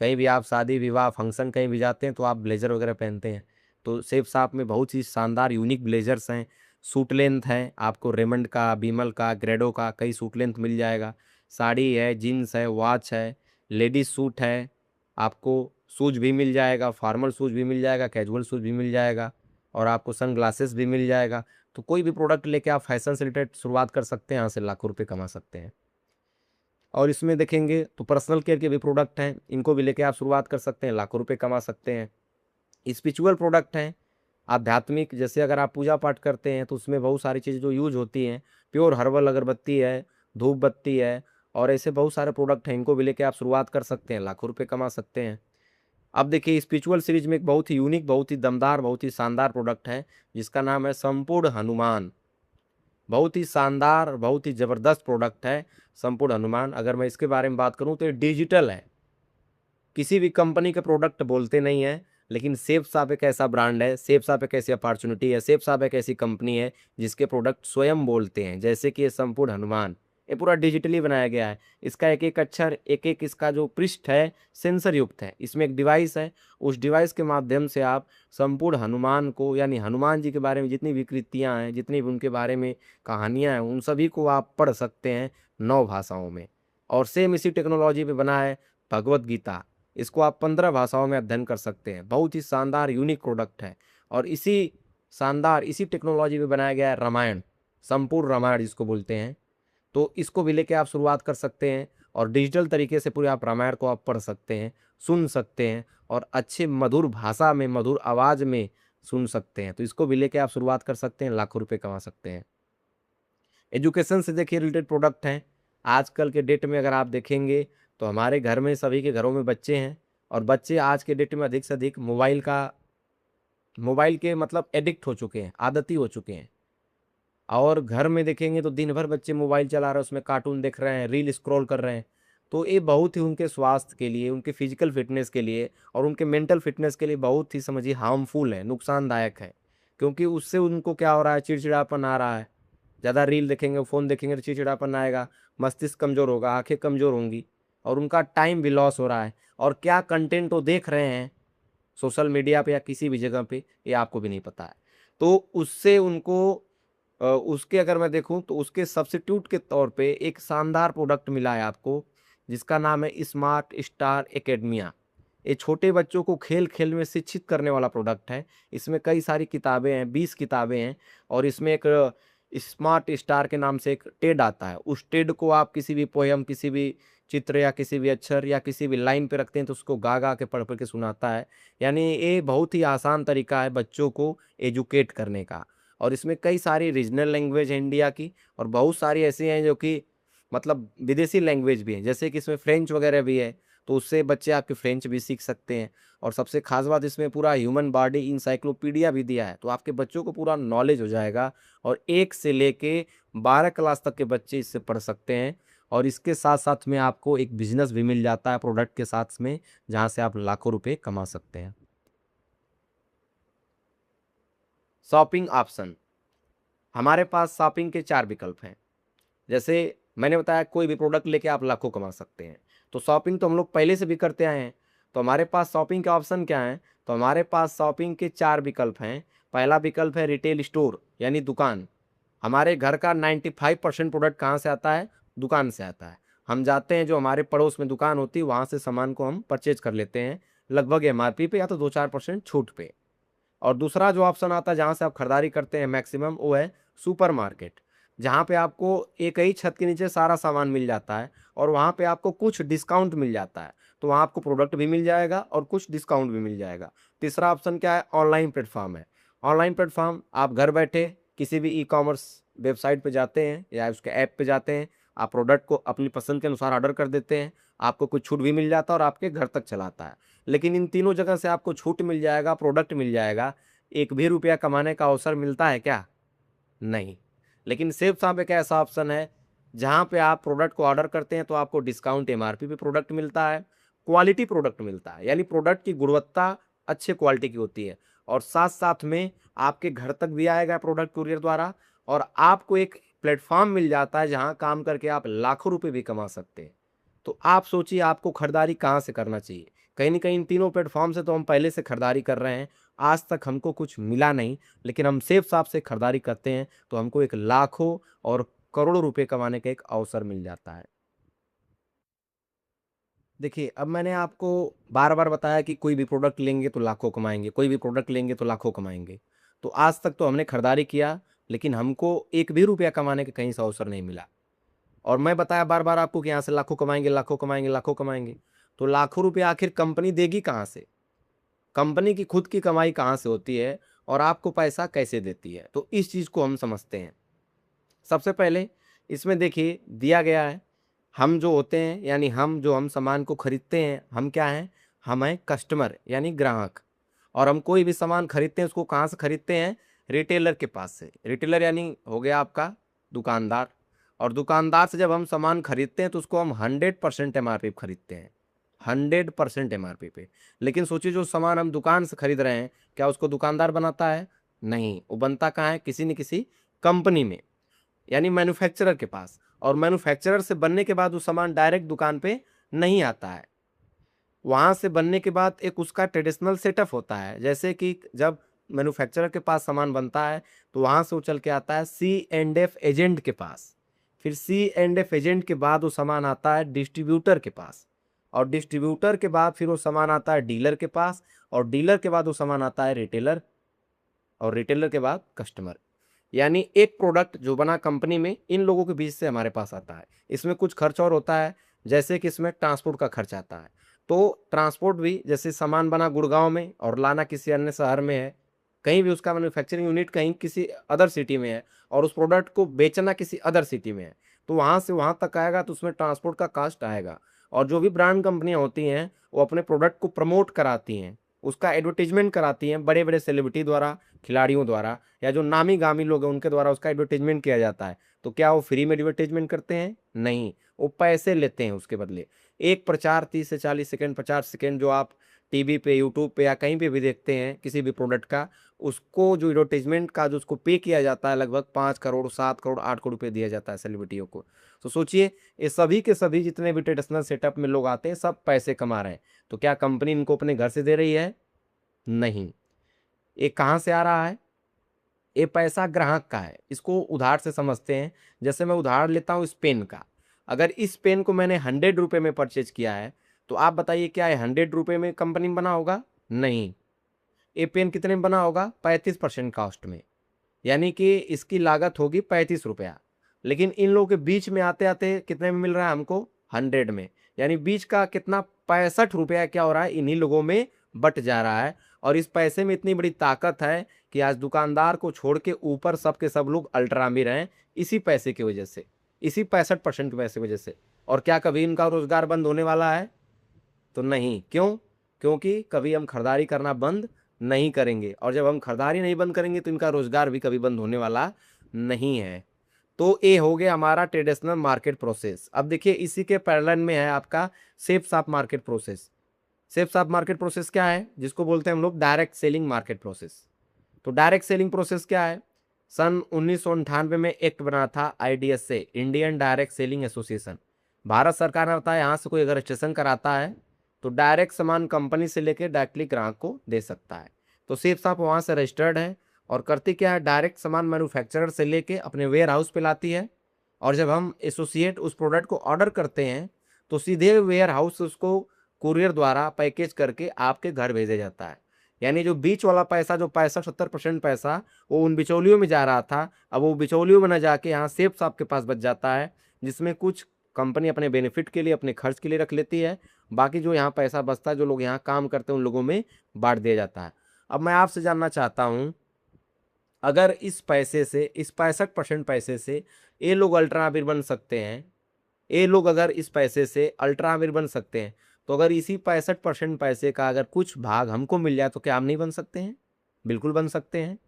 कहीं भी आप शादी विवाह फंक्शन कहीं भी जाते हैं तो आप ब्लेजर वगैरह पहनते हैं। तो सेफ शॉप में बहुत ही शानदार यूनिक ब्लेजर्स हैं। सूट लेंथ है, आपको रेमंड का, बीमल का, ग्रेडो का कई सूट लेंथ मिल जाएगा। साड़ी है, जीन्स है, वॉच है, लेडीज सूट है, आपको शूज भी मिल जाएगा, फॉर्मल शूज भी मिल जाएगा, कैजुअल शूज भी मिल जाएगा, और आपको सन ग्लासेस भी मिल जाएगा। तो कोई भी प्रोडक्ट लेके आप फैशन से रिलेटेड शुरुआत कर सकते हैं, यहाँ से लाखों रुपए कमा सकते हैं। और इसमें देखेंगे तो पर्सनल केयर के भी प्रोडक्ट हैं, इनको भी लेके आप शुरुआत कर सकते हैं, लाखों रुपए कमा सकते हैं। स्पिरिचुअल प्रोडक्ट हैं, आध्यात्मिक, जैसे अगर आप पूजा पाठ करते हैं तो उसमें बहुत सारी चीज़ जो यूज होती हैं, प्योर हर्बल अगरबत्ती है, धूप बत्ती है, और ऐसे बहुत सारे प्रोडक्ट हैं, इनको भी लेके आप शुरुआत कर सकते हैं, लाखों रुपए कमा सकते हैं। अब देखिए स्पिरिचुअल सीरीज में एक बहुत ही यूनिक, बहुत ही दमदार, बहुत ही शानदार प्रोडक्ट है, जिसका नाम है संपूर्ण हनुमान। बहुत ही शानदार, बहुत ही ज़बरदस्त प्रोडक्ट है संपूर्ण हनुमान। अगर मैं इसके बारे में बात करूं तो ये डिजिटल है, किसी भी कंपनी के प्रोडक्ट बोलते नहीं है, लेकिन सेफ साप एक ऐसा ब्रांड है, सेफ साप एक ऐसी अपॉर्चुनिटी है, सेफ साप एक ऐसी कंपनी है जिसके प्रोडक्ट स्वयं बोलते हैं। जैसे कि ये संपूर्ण हनुमान, ये पूरा डिजिटली बनाया गया है। इसका एक एक अक्षर, एक एक इसका जो पृष्ठ है सेंसर युक्त है। इसमें एक डिवाइस है, उस डिवाइस के माध्यम से आप संपूर्ण हनुमान को, यानी हनुमान जी के बारे में जितनी भी कृतियाँ हैं, जितनी भी उनके बारे में कहानियाँ हैं, उन सभी को आप पढ़ सकते हैं 9 भाषाओं में। और सेम इसी टेक्नोलॉजी पे बना है भगवत गीता, इसको आप 15 भाषाओं में अध्ययन कर सकते हैं। बहुत ही शानदार यूनिक प्रोडक्ट है। और इसी शानदार इसी टेक्नोलॉजी में बनाया गया है रामायण, संपूर्ण रामायण जिसको बोलते हैं। तो इसको भी लेके आप शुरुआत कर सकते हैं, और डिजिटल तरीके से पूरे आप रामायण को आप पढ़ सकते हैं, सुन सकते हैं, और अच्छे मधुर भाषा में, मधुर आवाज़ में सुन सकते हैं। तो इसको भी लेके आप शुरुआत कर सकते हैं, लाखों रुपए कमा सकते हैं। एजुकेशन से देखिए रिलेटेड प्रोडक्ट हैं। आजकल के डेट में अगर आप देखेंगे तो हमारे घर में, सभी के घरों में बच्चे हैं, और बच्चे आज के डेट में अधिक से अधिक मोबाइल के मतलब एडिक्ट हो चुके हैं, आदती हो चुके हैं। और घर में देखेंगे तो दिन भर बच्चे मोबाइल चला रहे हैं, उसमें कार्टून देख रहे हैं, रील स्क्रॉल कर रहे हैं। तो ये बहुत ही उनके स्वास्थ्य के लिए, उनके फिजिकल फिटनेस के लिए और उनके मेंटल फिटनेस के लिए बहुत ही समझिए हार्मफुल है, नुकसानदायक है। क्योंकि उससे उनको क्या हो रहा है, चिड़चिड़ापन आ रहा है। ज़्यादा रील देखेंगे, फ़ोन देखेंगे तो चिड़चिड़ापन आएगा, मस्तिष्क कमज़ोर होगा, आंखें कमज़ोर होंगी, और उनका टाइम भी लॉस हो रहा है। और क्या कंटेंट वो देख रहे हैं सोशल मीडिया पे या किसी भी जगह पे, ये आपको भी नहीं पता है। तो उससे उनको उसके अगर मैं देखूं तो उसके सब्स्टिट्यूट के तौर पे एक शानदार प्रोडक्ट मिला है आपको, जिसका नाम है स्मार्ट स्टार एकेडमिया। ये छोटे बच्चों को खेल खेल में शिक्षित करने वाला प्रोडक्ट है। इसमें कई सारी किताबें हैं, 20 किताबें हैं, और इसमें एक स्मार्ट स्टार के नाम से एक टेड आता है। उस टेड को आप किसी भी पोयम, किसी भी चित्र या किसी भी अक्षर या किसी भी लाइन पे रखते हैं तो उसको गा गा के पढ़ पढ़ के सुनाता है। यानी ये बहुत ही आसान तरीका है बच्चों को एजुकेट करने का। और इसमें कई सारी रीजनल लैंग्वेज है इंडिया की, और बहुत सारी ऐसी हैं जो कि मतलब विदेशी लैंग्वेज भी हैं, जैसे कि इसमें फ्रेंच वगैरह भी है। तो उससे बच्चे आपके फ्रेंच भी सीख सकते हैं। और सबसे खास बात, इसमें पूरा ह्यूमन बॉडी इंसाइक्लोपीडिया भी दिया है, तो आपके बच्चों को पूरा नॉलेज हो जाएगा। और 1 से लेके 12 क्लास तक के बच्चे इससे पढ़ सकते हैं। और इसके साथ साथ में आपको एक बिजनेस भी मिल जाता है प्रोडक्ट के साथ में, जहाँ से आप लाखों रुपए कमा सकते हैं। शॉपिंग ऑप्शन, हमारे पास शॉपिंग के 4 विकल्प हैं। जैसे मैंने बताया कोई भी प्रोडक्ट लेके आप लाखों कमा सकते हैं। तो शॉपिंग तो हम लोग पहले से भी करते आए हैं। तो हमारे पास शॉपिंग के ऑप्शन क्या हैं? तो हमारे पास शॉपिंग के 4 विकल्प हैं। पहला विकल्प है रिटेल स्टोर, यानी दुकान। हमारे घर का 95% प्रोडक्ट कहाँ से आता है? दुकान से आता है। हम जाते हैं, जो हमारे पड़ोस में दुकान होती है वहाँ से सामान को हम परचेज कर लेते हैं, लगभग MRP पे या तो 2-4% छूट पे। और दूसरा जो ऑप्शन आता है जहाँ से आप खरीदारी करते हैं मैक्सिमम, वो है सुपरमार्केट, जहाँ पे आपको एक ही छत के नीचे सारा सामान मिल जाता है, और वहाँ पे आपको कुछ डिस्काउंट मिल जाता है। तो वहाँ आपको प्रोडक्ट भी मिल जाएगा और कुछ डिस्काउंट भी मिल जाएगा। तीसरा ऑप्शन क्या है? ऑनलाइन प्लेटफॉर्म है। ऑनलाइन प्लेटफॉर्म, आप घर बैठे किसी भी ई-कॉमर्स वेबसाइट पे जाते हैं या उसके ऐप पे जाते हैं, आप प्रोडक्ट को अपनी पसंद के अनुसार ऑर्डर कर देते हैं, आपको कुछ छूट भी मिल जाता है और आपके घर तक चलाता है। लेकिन इन तीनों जगह से आपको छूट मिल जाएगा, प्रोडक्ट मिल जाएगा, एक भी रुपया कमाने का अवसर मिलता है क्या? नहीं। लेकिन सेफ शॉप एक ऐसा ऑप्शन है जहाँ पे आप प्रोडक्ट को ऑर्डर करते हैं तो आपको डिस्काउंट MRP पे प्रोडक्ट मिलता है, क्वालिटी प्रोडक्ट मिलता है, यानी प्रोडक्ट की गुणवत्ता अच्छे क्वालिटी की होती है, और साथ साथ में आपके घर तक भी आएगा प्रोडक्ट कुरियर द्वारा, और आपको एक प्लेटफॉर्म मिल जाता है जहां काम करके आप लाखों रुपए भी कमा सकते हैं। तो आप सोचिए आपको खरीदारी कहाँ से करना चाहिए। कहीं न कहीं इन तीनों प्लेटफ़ॉर्म से तो हम पहले से खरीदारी कर रहे हैं, आज तक हमको कुछ मिला नहीं, लेकिन हम सेफ शॉप से खरीदारी करते हैं, तो हमको एक लाखों और करोड़ों रुपए कमाने का एक अवसर मिल जाता है। देखिए, अब मैंने आपको बार-बार बताया कि कोई भी प्रोडक्ट लेंगे तो लाखों कमाएँगे, कोई भी प्रोडक्ट लेंगे तो लाखों कमाएँगे। तो आज तक तो हमने खरीदारी किया, लेकिन हमको एक भी रुपया कमाने का कहीं से अवसर नहीं मिला। और मैं बताया बार-बार आपको कि यहाँ से लाखों कमाएँगे, लाखों कमाएँगे, लाखों कमाएँगे। तो लाखों रुपए आखिर कंपनी देगी कहाँ से? कंपनी की खुद की कमाई कहाँ से होती है और आपको पैसा कैसे देती है? तो इस चीज़ को हम समझते हैं। सबसे पहले इसमें देखिए दिया गया है, हम जो होते हैं यानी हम सामान को खरीदते हैं, हम क्या हैं? हम हैं कस्टमर यानी ग्राहक, और हम कोई भी सामान खरीदते हैं उसको कहाँ से खरीदते हैं? रिटेलर के पास से। रिटेलर यानी हो गया आपका दुकानदार, और दुकानदार से जब हम सामान खरीदते हैं तो उसको हम 100% एमआरपी पे खरीदते हैं, 100% एमआरपी पे। लेकिन सोचिए जो सामान हम दुकान से खरीद रहे हैं, क्या उसको दुकानदार बनाता है? नहीं, वो बनता कहाँ है? किसी न किसी कंपनी में, यानी मैन्युफैक्चरर के पास, और मैन्युफैक्चरर से बनने के बाद वो सामान डायरेक्ट दुकान पे नहीं आता है। वहाँ से बनने के बाद एक उसका ट्रेडिशनल सेटअप होता है, जैसे कि जब मैन्युफैक्चरर के पास सामान बनता है, तो वहाँ से वो चल के आता है सी&एफ एजेंट के पास। फिर सी&एफ एजेंट के बाद वो सामान आता है डिस्ट्रीब्यूटर के पास, और डिस्ट्रीब्यूटर के बाद फिर वो सामान आता है डीलर के पास, और डीलर के बाद वो सामान आता है रिटेलर, और रिटेलर के बाद कस्टमर। यानी एक प्रोडक्ट जो बना कंपनी में, इन लोगों के बीच से हमारे पास आता है। इसमें कुछ खर्च और होता है, जैसे कि इसमें ट्रांसपोर्ट का खर्च आता है। तो ट्रांसपोर्ट भी, जैसे सामान बना गुड़गाँव में और लाना किसी अन्य शहर में है, कहीं भी उसका मैन्युफैक्चरिंग यूनिट कहीं किसी अदर सिटी में है, और उस प्रोडक्ट को बेचना किसी अदर सिटी में है, तो वहाँ से वहाँ तक आएगा तो उसमें ट्रांसपोर्ट का कॉस्ट आएगा। और जो भी ब्रांड कंपनियाँ होती हैं, वो अपने प्रोडक्ट को प्रमोट कराती हैं, उसका एडवर्टाइज़मेंट कराती हैं बड़े-बड़े सेलिब्रिटी द्वारा, खिलाड़ियों द्वारा, या जो नामी-गामी लोग हैं उनके द्वारा उसका एडवर्टाइज़मेंट किया जाता है। तो क्या वो फ्री में एडवर्टाइज़मेंट करते हैं? नहीं, वो पैसे लेते हैं उसके बदले। एक प्रचार 30 से 40 सेकंड, 50 सेकंड जो आप टीवी पे, यूट्यूब पे या कहीं पे भी देखते हैं किसी भी प्रोडक्ट का, उसको जो एडवर्टाइज़मेंट का जो उसको पे किया जाता है, लगभग 5 करोड़, 7 करोड़, 8 करोड़ रुपए दिया जाता है सेलिब्रिटियों को। तो सोचिए, ये सभी के सभी जितने भी ट्रेडिशनल सेटअप में लोग आते हैं, सब पैसे कमा रहे हैं। तो क्या कंपनी इनको अपने घर से दे रही है? नहीं। ये कहाँ से आ रहा है? ये पैसा ग्राहक का है। इसको उधार से समझते हैं। जैसे मैं उधार लेता हूँ इस पेन का। अगर इस पेन को मैंने ₹100 में परचेज़ किया है, तो आप बताइए क्या ये ₹100 में कंपनी में बना होगा? नहीं। ये पेन कितने में बना होगा? 35% कॉस्ट में। यानी कि इसकी लागत होगी ₹35, लेकिन इन लोगों के बीच में आते-आते कितने में मिल रहा है हमको? 100 में। यानी बीच का कितना ₹65 क्या हो रहा है? इन्हीं लोगों में बँट जा रहा है, और इस पैसे में इतनी बड़ी ताकत है कि आज दुकानदार को छोड़ के ऊपर सब के सब लोग अल्ट्रा अमीर हैं, इसी पैसे की वजह से, इसी 65% के पैसे की वजह से। और क्या कभी इनका रोज़गार बंद होने वाला है? तो नहीं, क्यों? क्योंकि कभी हम खरीदारी करना बंद नहीं करेंगे, और जब हम खरीदारी नहीं बंद करेंगे तो इनका रोज़गार भी कभी बंद होने वाला नहीं है। तो ये हो गया हमारा ट्रेडिशनल मार्केट प्रोसेस। अब देखिए इसी के पैरेलल में है आपका safe shop market process. Safe shop market process क्या है? जिसको बोलते हैं हम लोग डायरेक्ट सेलिंग मार्केट प्रोसेस। तो डायरेक्ट सेलिंग प्रोसेस क्या है? सन 1998 में एक्ट बना था आईडीएस से, Indian direct selling association. Bharat सरकार ने बताया यहाँ से कोई अगर रजिस्ट्रेशन कराता है तो डायरेक्ट सामान कंपनी से लेकर डायरेक्टली ग्राहक को दे सकता है। तो सेफ शॉप वहाँ से रजिस्टर्ड है, और करती क्या है? डायरेक्ट सामान मैन्युफैक्चरर से लेके अपने वेयर हाउस पे लाती है, और जब हम एसोसिएट उस प्रोडक्ट को ऑर्डर करते हैं तो सीधे वेयर हाउस से उसको कुरियर द्वारा पैकेज करके आपके घर भेजा जाता है। यानी जो बीच वाला पैसा, जो 65-70% पैसा वो उन बिचौलियों में जा रहा था, अब वो बिचौलियों में ना जाके यहाँ सेफ शॉप के पास बच जाता है, जिसमें कुछ कंपनी अपने बेनिफिट के लिए, अपने खर्च के लिए रख लेती है, बाकी जो यहाँ पैसा बचता है, जो लोग यहाँ काम करते हैं उन लोगों में बाँट दिया जाता है। अब मैं आपसे जानना चाहता हूँ, अगर इस पैसे से, इस 65% पैसे से ये लोग अल्ट्रा अमीर बन सकते हैं, ये लोग अगर इस पैसे से अल्ट्रा अमीर बन सकते हैं, तो अगर इसी 65% पैसे का अगर कुछ भाग हमको मिल जाए तो क्या हम नहीं बन सकते हैं? बिल्कुल बन सकते हैं।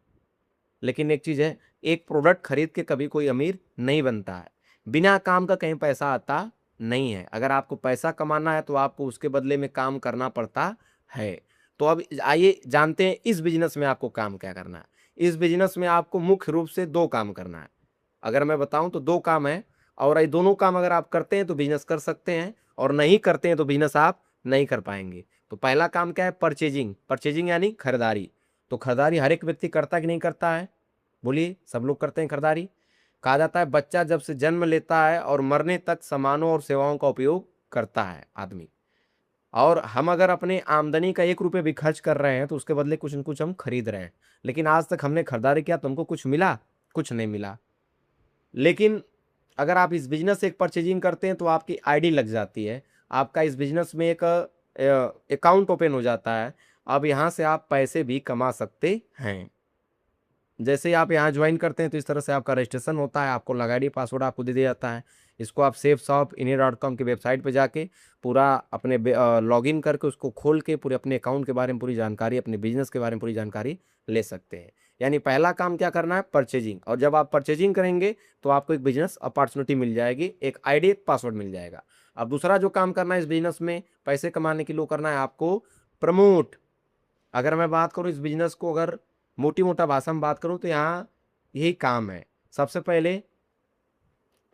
लेकिन एक चीज़ है, एक प्रोडक्ट खरीद के कभी कोई अमीर नहीं बनता है। बिना काम का कहीं पैसा आता नहीं है। अगर आपको पैसा कमाना है तो आपको उसके बदले में काम करना पड़ता है। तो अब आइए जानते हैं इस बिजनेस में आपको काम क्या करना है। इस बिजनेस में आपको मुख्य रूप से 2 काम करना है। अगर मैं बताऊं तो 2 काम है, और ये दोनों काम अगर आप करते हैं तो बिजनेस कर सकते हैं, और नहीं करते हैं तो बिजनेस आप नहीं कर पाएंगे। तो पहला काम क्या है? परचेजिंग। परचेजिंग यानी खरीदारी। तो खरीदारी हर एक व्यक्ति करता है कि नहीं करता है? बोलिए, सब लोग करते हैं खरीदारी। कहा जाता है बच्चा जब से जन्म लेता है और मरने तक सामानों और सेवाओं का उपयोग करता है आदमी। और हम अगर अपने आमदनी का 1 रुपये भी खर्च कर रहे हैं तो उसके बदले कुछ न कुछ हम खरीद रहे हैं। लेकिन आज तक हमने खरीदारी किया तो हमको कुछ मिला? कुछ नहीं मिला। लेकिन अगर आप इस बिजनेस से एक परचेजिंग करते हैं तो आपकी आईडी लग जाती है, आपका इस बिजनेस में एक अकाउंट ओपन हो जाता है। अब यहाँ से आप पैसे भी कमा सकते हैं। जैसे ही आप यहाँ ज्वाइन करते हैं तो इस तरह से आपका रजिस्ट्रेशन होता है, आपको लॉग आईडी पासवर्ड आपको दे दिया जाता है। इसको आप safeshopindia.com की वेबसाइट पे जाके पूरा अपने लॉगिन करके उसको खोल के पूरे अपने अकाउंट के बारे में पूरी जानकारी, अपने बिजनेस के बारे में पूरी जानकारी ले सकते हैं। यानी पहला काम क्या करना है? परचेजिंग। और जब आप परचेजिंग करेंगे तो आपको एक बिजनेस अपॉर्चुनिटी मिल जाएगी, एक आईडी, एक पासवर्ड मिल जाएगा। अब दूसरा जो काम करना है इस बिजनेस में पैसे कमाने के लिए करना है आपको प्रमोट। अगर मैं बात करूँ इस बिजनेस को, अगर मोटी मोटा भाषा में बात करूँ तो यहाँ यही काम है। सबसे पहले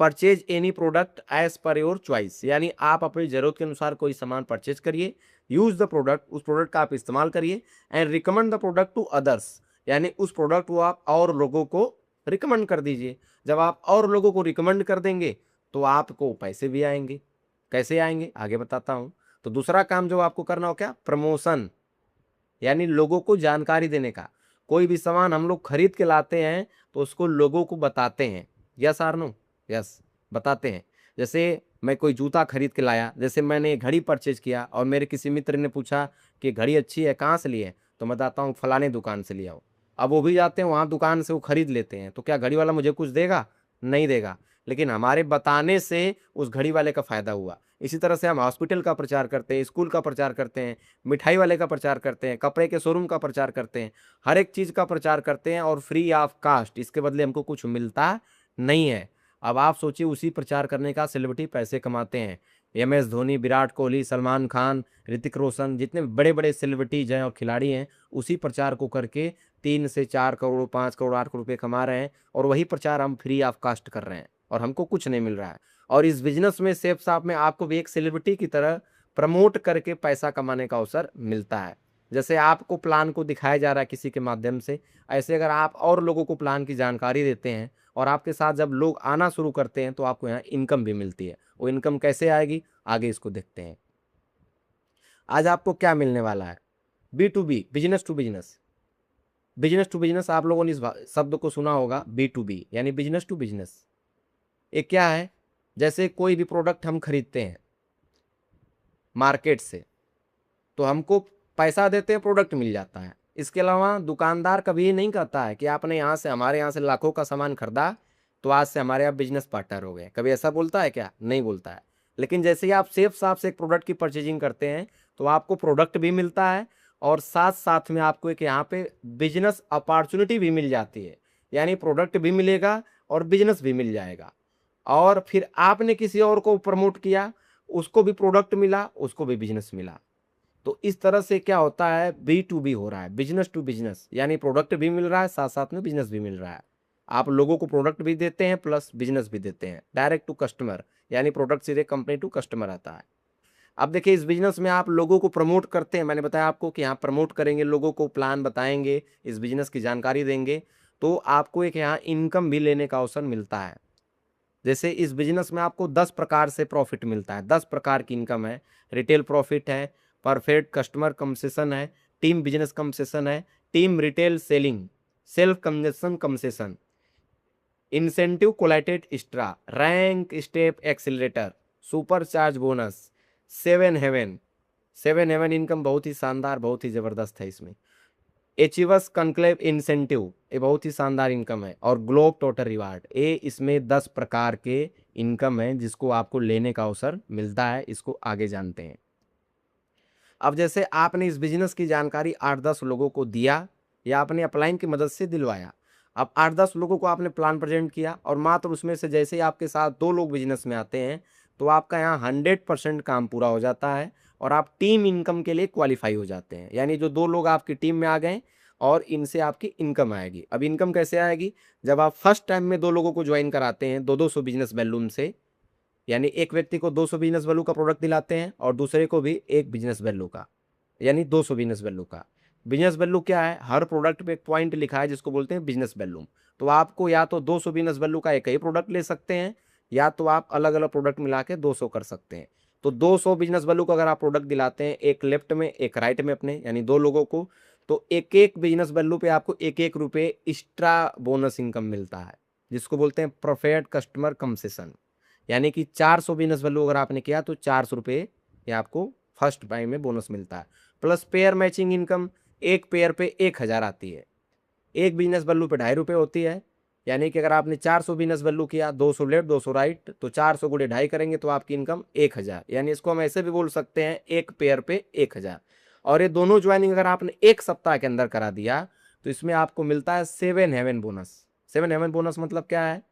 purchase any product as per your choice, यानी आप अपनी ज़रूरत के अनुसार कोई सामान परचेज करिए। यूज़ द प्रोडक्ट, उस प्रोडक्ट का आप इस्तेमाल करिए। And recommend the product to others, यानी उस प्रोडक्ट को आप और लोगों को रिकमेंड कर दीजिए। जब आप और लोगों को रिकमेंड कर देंगे तो आपको पैसे भी आएंगे। कैसे आएंगे आगे बताता हूँ। तो दूसरा काम जो आपको करना हो क्या? प्रमोशन, यानी लोगों को जानकारी देने का। कोई भी सामान हम लोग खरीद के लाते हैं तो उसको लोगों को बताते हैं। Yes are no? यस, बताते हैं। जैसे मैं कोई जूता खरीद के लाया, जैसे मैंने घड़ी परचेज किया और मेरे किसी मित्र ने पूछा कि घड़ी अच्छी है, कहाँ से ली है? तो मैं बताता हूँ फलाने दुकान से लिया हो। अब वो भी जाते हैं वहाँ दुकान से, वो खरीद लेते हैं। तो क्या घड़ी वाला मुझे कुछ देगा? नहीं देगा। लेकिन हमारे बताने से उस घड़ी वाले का फ़ायदा हुआ। इसी तरह से हम हॉस्पिटल का प्रचार करते हैं, स्कूल का प्रचार करते हैं, मिठाई वाले का प्रचार करते हैं, कपड़े के शोरूम का प्रचार करते हैं, हर एक चीज़ का प्रचार करते हैं, और फ्री ऑफ कास्ट। इसके बदले हमको कुछ मिलता नहीं है। अब आप सोचिए, उसी प्रचार करने का सेलिब्रिटी पैसे कमाते हैं। MS धोनी, विराट कोहली, सलमान खान, ऋतिक रोशन, जितने बड़े बड़े सेलिब्रिटीज हैं और खिलाड़ी हैं, उसी प्रचार को करके 3 से 4 करोड़, 5 करोड़, 8 करोड़ रुपये कमा रहे हैं। और वही प्रचार हम फ्री ऑफ कास्ट कर रहे हैं और हमको कुछ नहीं मिल रहा है। और इस बिजनेस में, सेफ शॉप में, आपको भी एक सेलिब्रिटी की तरह प्रमोट करके पैसा कमाने का अवसर मिलता है। जैसे आपको प्लान को दिखाया जा रहा है किसी के माध्यम से, ऐसे अगर आप और लोगों को प्लान की जानकारी देते हैं और आपके साथ जब लोग आना शुरू करते हैं तो आपको यहाँ इनकम भी मिलती है। वो इनकम कैसे आएगी, आगे इसको देखते हैं। आज आपको क्या मिलने वाला है? B2B, business to business. Business to business, आप लोगों ने इस शब्द को सुना होगा, B2B यानी बिजनेस टू बिजनेस। ये क्या है? जैसे कोई भी प्रोडक्ट हम खरीदते हैं मार्केट से, तो हमको पैसा देते हैं, प्रोडक्ट मिल जाता है। इसके अलावा दुकानदार कभी नहीं कहता है कि आपने यहाँ से, हमारे यहाँ से लाखों का सामान खरीदा तो आज से हमारे यहाँ बिजनेस पार्टनर हो गए। कभी ऐसा बोलता है क्या? नहीं बोलता है। लेकिन जैसे ही आप सेफ शॉप से एक प्रोडक्ट की परचेजिंग करते हैं तो आपको प्रोडक्ट भी मिलता है और साथ साथ में आपको एक यहाँ पे बिजनेस अपॉर्चुनिटी भी मिल जाती है। यानी प्रोडक्ट भी मिलेगा और बिजनेस भी मिल जाएगा। और फिर आपने किसी और को प्रमोट किया, उसको भी प्रोडक्ट मिला, उसको भी बिजनेस मिला। तो इस तरह से क्या होता है? B2B हो रहा है, बिजनेस टू बिजनेस, यानी प्रोडक्ट भी मिल रहा है, साथ साथ में बिजनेस भी मिल रहा है। आप लोगों को प्रोडक्ट भी देते हैं प्लस बिजनेस भी देते हैं। डायरेक्ट टू कस्टमर, यानी प्रोडक्ट सीधे कंपनी टू कस्टमर आता है। अब देखिए, इस बिजनेस में आप लोगों को प्रमोट करते हैं। मैंने बताया आपको कि यहाँ प्रमोट करेंगे, लोगों को प्लान बताएंगे, इस बिजनेस की जानकारी देंगे, तो आपको एक यहाँ इनकम भी लेने का अवसर मिलता है। जैसे इस बिजनेस में आपको 10 प्रकार से प्रॉफिट मिलता है, 10 प्रकार की इनकम है। रिटेल प्रॉफिट है, परफेक्ट कस्टमर कंसेशन है, टीम बिजनेस कंसेशन है, team retail selling, self congestion concession, incentive collated extra, rank step accelerator, super charge bonus, 7 heaven income बहुत ही शानदार, बहुत ही ज़बरदस्त है इसमें। एचिवस कॉन्क्लेव इंसेंटिव, ये बहुत ही शानदार इनकम है। और ग्लोब टोटल रिवार्ड, ये इसमें 10 प्रकार के इनकम है जिसको आपको लेने का अवसर मिलता है। इसको आगे जानते हैं। अब जैसे आपने इस बिजनेस की जानकारी 8-10 लोगों को दिया या आपने अपलाइन की मदद से दिलवाया। अब 8-10 लोगों को आपने प्लान प्रेजेंट किया और मात्र उसमें से जैसे ही आपके साथ 2 लोग बिजनेस में आते हैं तो आपका यहाँ 100% काम पूरा हो जाता है और आप टीम इनकम के लिए क्वालिफाई हो जाते हैं। यानी जो 2 लोग आपकी टीम में आ गए और इनसे आपकी इनकम आएगी। अब इनकम कैसे आएगी? जब आप फर्स्ट टाइम में 2 लोगों को ज्वाइन कराते हैं 200 बिजनेस वैल्यूम से, यानी एक व्यक्ति को 200 बिजनेस वैल्यू का प्रोडक्ट दिलाते हैं और दूसरे को भी एक बिजनेस वैल्यू का, यानी 200 बिजनेस वैल्यू का। बिजनेस वैल्यू क्या है? हर प्रोडक्ट पे एक पॉइंट लिखा है जिसको बोलते हैं बिजनेस वैल्यू। तो आपको या तो 200 बिजनेस वैल्यू का एक ही प्रोडक्ट ले सकते हैं, या तो आप अलग अलग प्रोडक्ट मिला के 200 कर सकते हैं। तो 200 बिजनेस वैल्यू का अगर आप प्रोडक्ट दिलाते हैं, एक लेफ्ट में एक राइट में अपने, यानी 2 लोगों को, तो एक एक बिजनेस वैल्यू पे आपको एक एक रुपये एक्स्ट्रा बोनस इनकम मिलता है, जिसको बोलते हैं प्रोफेट कस्टमर कंसेशन। यानी कि 400 बिजनेस वैल्यू अगर आपने किया तो 400 रुपये ये आपको फर्स्ट टाइम में बोनस मिलता है। प्लस पेयर मैचिंग इनकम, एक पेयर पे 1000 आती है, एक बिजनेस वैल्यू पे 2.5 रुपये होती है। यानी कि अगर आपने 400 बिजनेस वैल्यू किया, 200 लेफ्ट 200 राइट, तो 400 गुणे 2.5 करेंगे तो आपकी इनकम 1000। यानी इसको हम ऐसे भी बोल सकते हैं एक पेयर पे 1000। और ये दोनों ज्वाइनिंग अगर आपने एक सप्ताह के अंदर करा दिया तो इसमें आपको मिलता है 7 हेवन बोनस। 7 हेवन बोनस मतलब क्या है?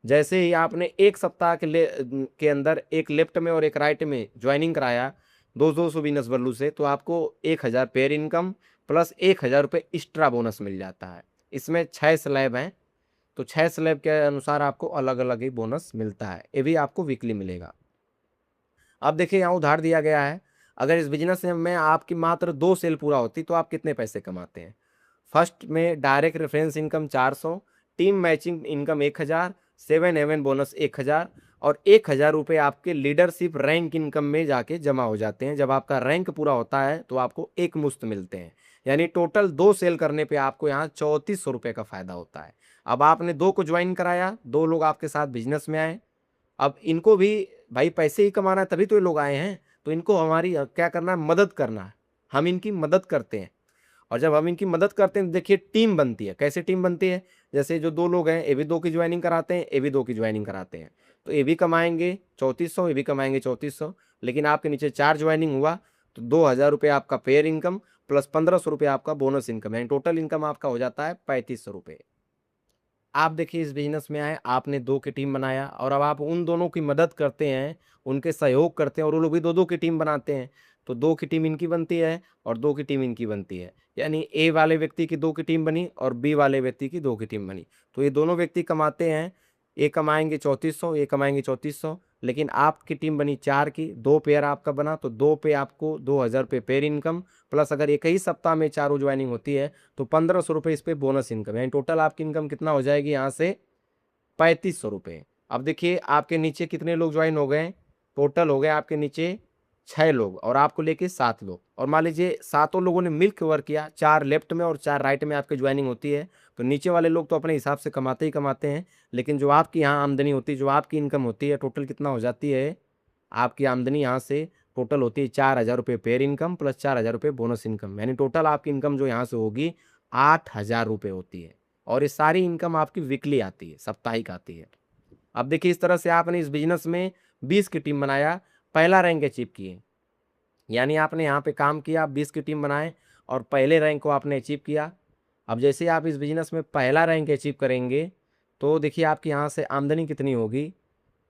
जैसे ही आपने एक सप्ताह के अंदर एक लेफ्ट में और एक राइट में ज्वाइनिंग कराया 200 बिजनेस वैल्यू से, तो आपको 1000 पेयर इनकम प्लस 1000 रुपये एक्स्ट्रा बोनस मिल जाता है। इसमें 6 स्लैब हैं, तो 6 स्लैब के अनुसार आपको अलग अलग ही बोनस मिलता है। ये भी आपको वीकली मिलेगा। अब देखिए यहाँ उधार दिया गया है, अगर इस बिजनेस में आपकी मात्र 2 सेल पूरा होती तो आप कितने पैसे कमाते हैं? फर्स्ट में direct reference income 400, team matching income 1000, 7 heaven bonus 1000 और 1000 रुपये आपके लीडरशिप रैंक इनकम में जाके जमा हो जाते हैं। जब आपका रैंक पूरा होता है तो आपको एक मुश्त मिलते हैं। यानी टोटल 2 सेल करने पे आपको यहाँ 3400 रुपये का फायदा होता है। अब आपने 2 को ज्वाइन कराया, 2 लोग आपके साथ बिजनेस में आए, अब इनको भी भाई पैसे ही कमाना है, तभी तो ये लोग आए हैं, तो इनको हमारी क्या करना है? मदद करना है। हम इनकी मदद करते हैं, और जब हम इनकी मदद करते हैं देखिए टीम बनती है। कैसे टीम बनती है? जैसे जो 2 लोग हैं, ये भी 2 की ज्वाइनिंग कराते हैं, ये भी 2 की ज्वाइनिंग कराते हैं, तो ये भी कमाएंगे 3400, ये भी कमाएंगे 3400। लेकिन आपके नीचे 4 ज्वाइनिंग हुआ तो 2000 रुपये आपका पेयर इनकम प्लस 1500 रुपये आपका बोनस इनकम, यानी टोटल इनकम आपका हो जाता है 3500 रुपये। आप देखिए इस बिजनेस में आए, आपने 2 की टीम बनाया और अब आप उन दोनों की मदद करते हैं, उनके सहयोग करते हैं, और वो लोग भी 2-2 की टीम बनाते हैं। तो 2 की टीम इनकी बनती है और 2 की टीम इनकी बनती है। यानी ए वाले व्यक्ति की 2 की टीम बनी और बी वाले व्यक्ति की 2 की टीम बनी। तो ये दोनों व्यक्ति कमाते हैं, ये कमाएँगे 3400, ये कमाएँगे 3400। लेकिन आपकी टीम बनी 4 की, 2 पेयर आपका बना, तो 2 पे आपको 2000 रुपये पेयर इनकम प्लस अगर एक ही सप्ताह में चारों ज्वाइनिंग होती है तो 1500 रुपये इस पे बोनस इनकम, यानी टोटल आपकी इनकम कितना हो जाएगी यहाँ से? 3500 रुपये। अब देखिए आपके नीचे कितने लोग ज्वाइन हो गए? टोटल हो गए आपके नीचे 6 लोग और आपको लेके 7 लोग। और मान लीजिए सातों लोगों ने मिल के वर्क किया, 4 लेफ्ट में और 4 राइट में आपकी ज्वाइनिंग होती है, तो नीचे वाले लोग तो अपने हिसाब से कमाते ही कमाते हैं, लेकिन जो आपकी यहाँ आमदनी होती है, जो आपकी इनकम होती है, टोटल कितना हो जाती है? आपकी आमदनी यहाँ से टोटल होती है 4000 रुपये पेयर इनकम प्लस 4000 रुपये बोनस इनकम, यानी टोटल आपकी इनकम जो यहाँ से होगी 8000 रुपये होती है। और ये सारी इनकम आपकी वीकली आती है, साप्ताहिक आती है। अब देखिए इस तरह से आपने इस बिजनेस में 20 की टीम बनाया, पहला रैंक अचीव किए। यानी आपने यहाँ पे काम किया, 20 की टीम बनाए और पहले रैंक को आपने अचीव किया। अब जैसे आप इस बिजनेस में पहला रैंक अचीव करेंगे तो देखिए आपकी यहाँ से आमदनी कितनी होगी?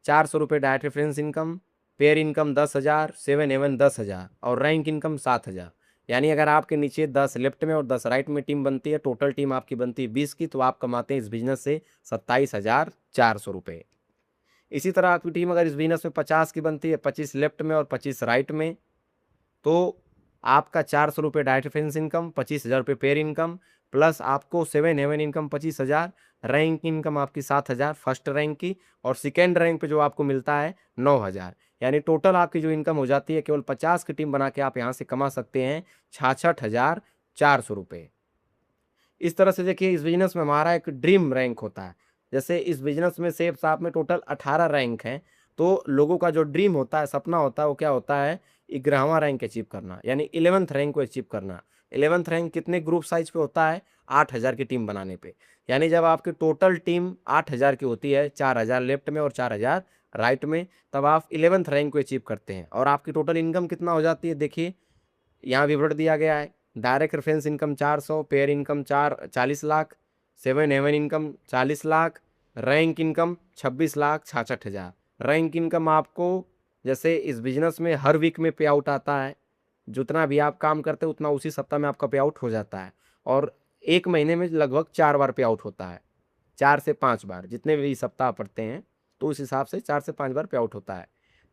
400 रुपये direct reference income, pair income 10,000, 7 heaven 10,000 और रैंक इनकम 7,000। यानी अगर आपके नीचे 10 लेफ्ट में और 10 राइट में टीम बनती है, टोटल टीम आपकी बनती है 20 की, तो आप कमाते हैं इस बिजनेस से 27,400 रुपये। इसी तरह आपकी टीम अगर इस बिजनेस में 50 की बनती है, 25 लेफ्ट में और 25 राइट में, तो आपका 400 रुपये डायरेक्ट रेफरेंस इनकम, 25,000 रुपये पेयर इनकम प्लस आपको 7 हेवन इनकम 25,000, रैंक इनकम आपकी 7,000 फर्स्ट रैंक की, और सेकेंड रैंक पे जो आपको मिलता है 9,000। यानी टोटल आपकी जो इनकम हो जाती है, केवल 50 की टीम बना के आप यहाँ से कमा सकते हैं 66,400 रुपये। इस तरह से देखिए इस बिजनेस में हमारा एक ड्रीम रैंक होता है। जैसे इस बिजनेस में सेफ साप में टोटल 18 रैंक हैं, तो लोगों का जो ड्रीम होता है, सपना होता है, वो क्या होता है? 11वां रैंक अचीव करना, यानी 11th रैंक को अचीव करना। 11th रैंक कितने ग्रुप साइज पे होता है? 8000 की टीम बनाने पे। यानी जब आपकी टोटल टीम 8000 की होती है, 4000 लेफ्ट में और 4000 राइट में, तब आप 11th रैंक को अचीव करते हैं और आपकी टोटल इनकम कितना हो जाती है? देखिए यहाँ विवरण दिया गया है। Direct reference income 400, pair income 40 lakh, 7 heaven income 40 lakh, rank income 26,66,000। Rank income आपको जैसे इस बिजनेस में हर वीक में पे आउट आता है, जितना भी आप काम करते हैं उतना उसी सप्ताह में आपका पे आउट हो जाता है। और एक महीने में लगभग 4 बार पे आउट होता है, 4 से 5 बार, जितने भी सप्ताह पड़ते हैं तो उस हिसाब से 4 से 5 बार पे आउट होता है।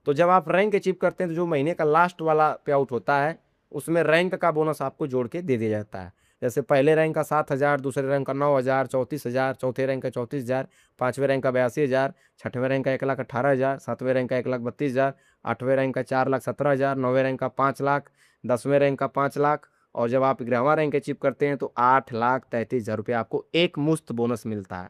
तो जब आप रैंक अचीव करते हैं तो जो महीने का लास्ट वाला पे आउट होता है उसमें रैंक का बोनस आपको जोड़ के दे दिया जाता है। जैसे पहले रैंक का 7,000, दूसरे रैंक का 9,000, 34,000, चौथे रैंक का 34,000, पाँचवें रैंक का 82,000, छठवें रैंक का 1,18,000, सातवें रैंक का 1,32,000, आठवें रैंक का 4,17,000, नौवें रैंक का 5,00,000, 10वें रैंक का 5,00,000, और जब आप 11वां रैंक अचीव करते हैं तो 8,33,000 रुपये आपको एक मुश्त बोनस मिलता है।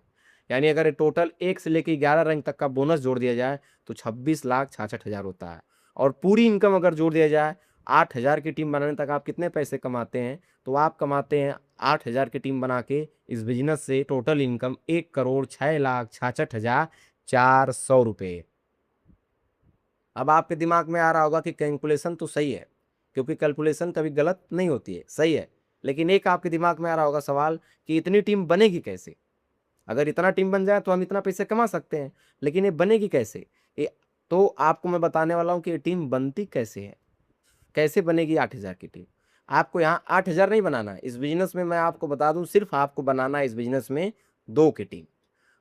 यानी अगर टोटल 1 से लेकर 11 रैंक तक का बोनस जोड़ दिया जाए तो 26,66,000 होता है। और पूरी इनकम अगर जोड़ दिया जाए 8,000 की टीम बनाने तक आप कितने पैसे कमाते हैं, तो आप कमाते हैं 8,000 की टीम बना के इस बिजनेस से टोटल इनकम 1,06,66,400 रुपये। अब आपके दिमाग में आ रहा होगा कि कैलकुलेशन तो सही है, क्योंकि कैलकुलेशन कभी गलत नहीं होती है, सही है। लेकिन एक आपके दिमाग में आ रहा होगा सवाल कि इतनी टीम बनेगी कैसे? अगर इतना टीम बन जाए तो हम इतना पैसे कमा सकते हैं, लेकिन ये बनेगी कैसे? ये तो आपको मैं बताने वाला हूँ कि ये टीम बनती कैसे है, कैसे बनेगी 8,000 की टीम। आपको यहाँ 8,000 नहीं बनाना है इस बिजनेस में, मैं आपको बता दूं सिर्फ आपको बनाना है इस बिजनेस में 2 की टीम।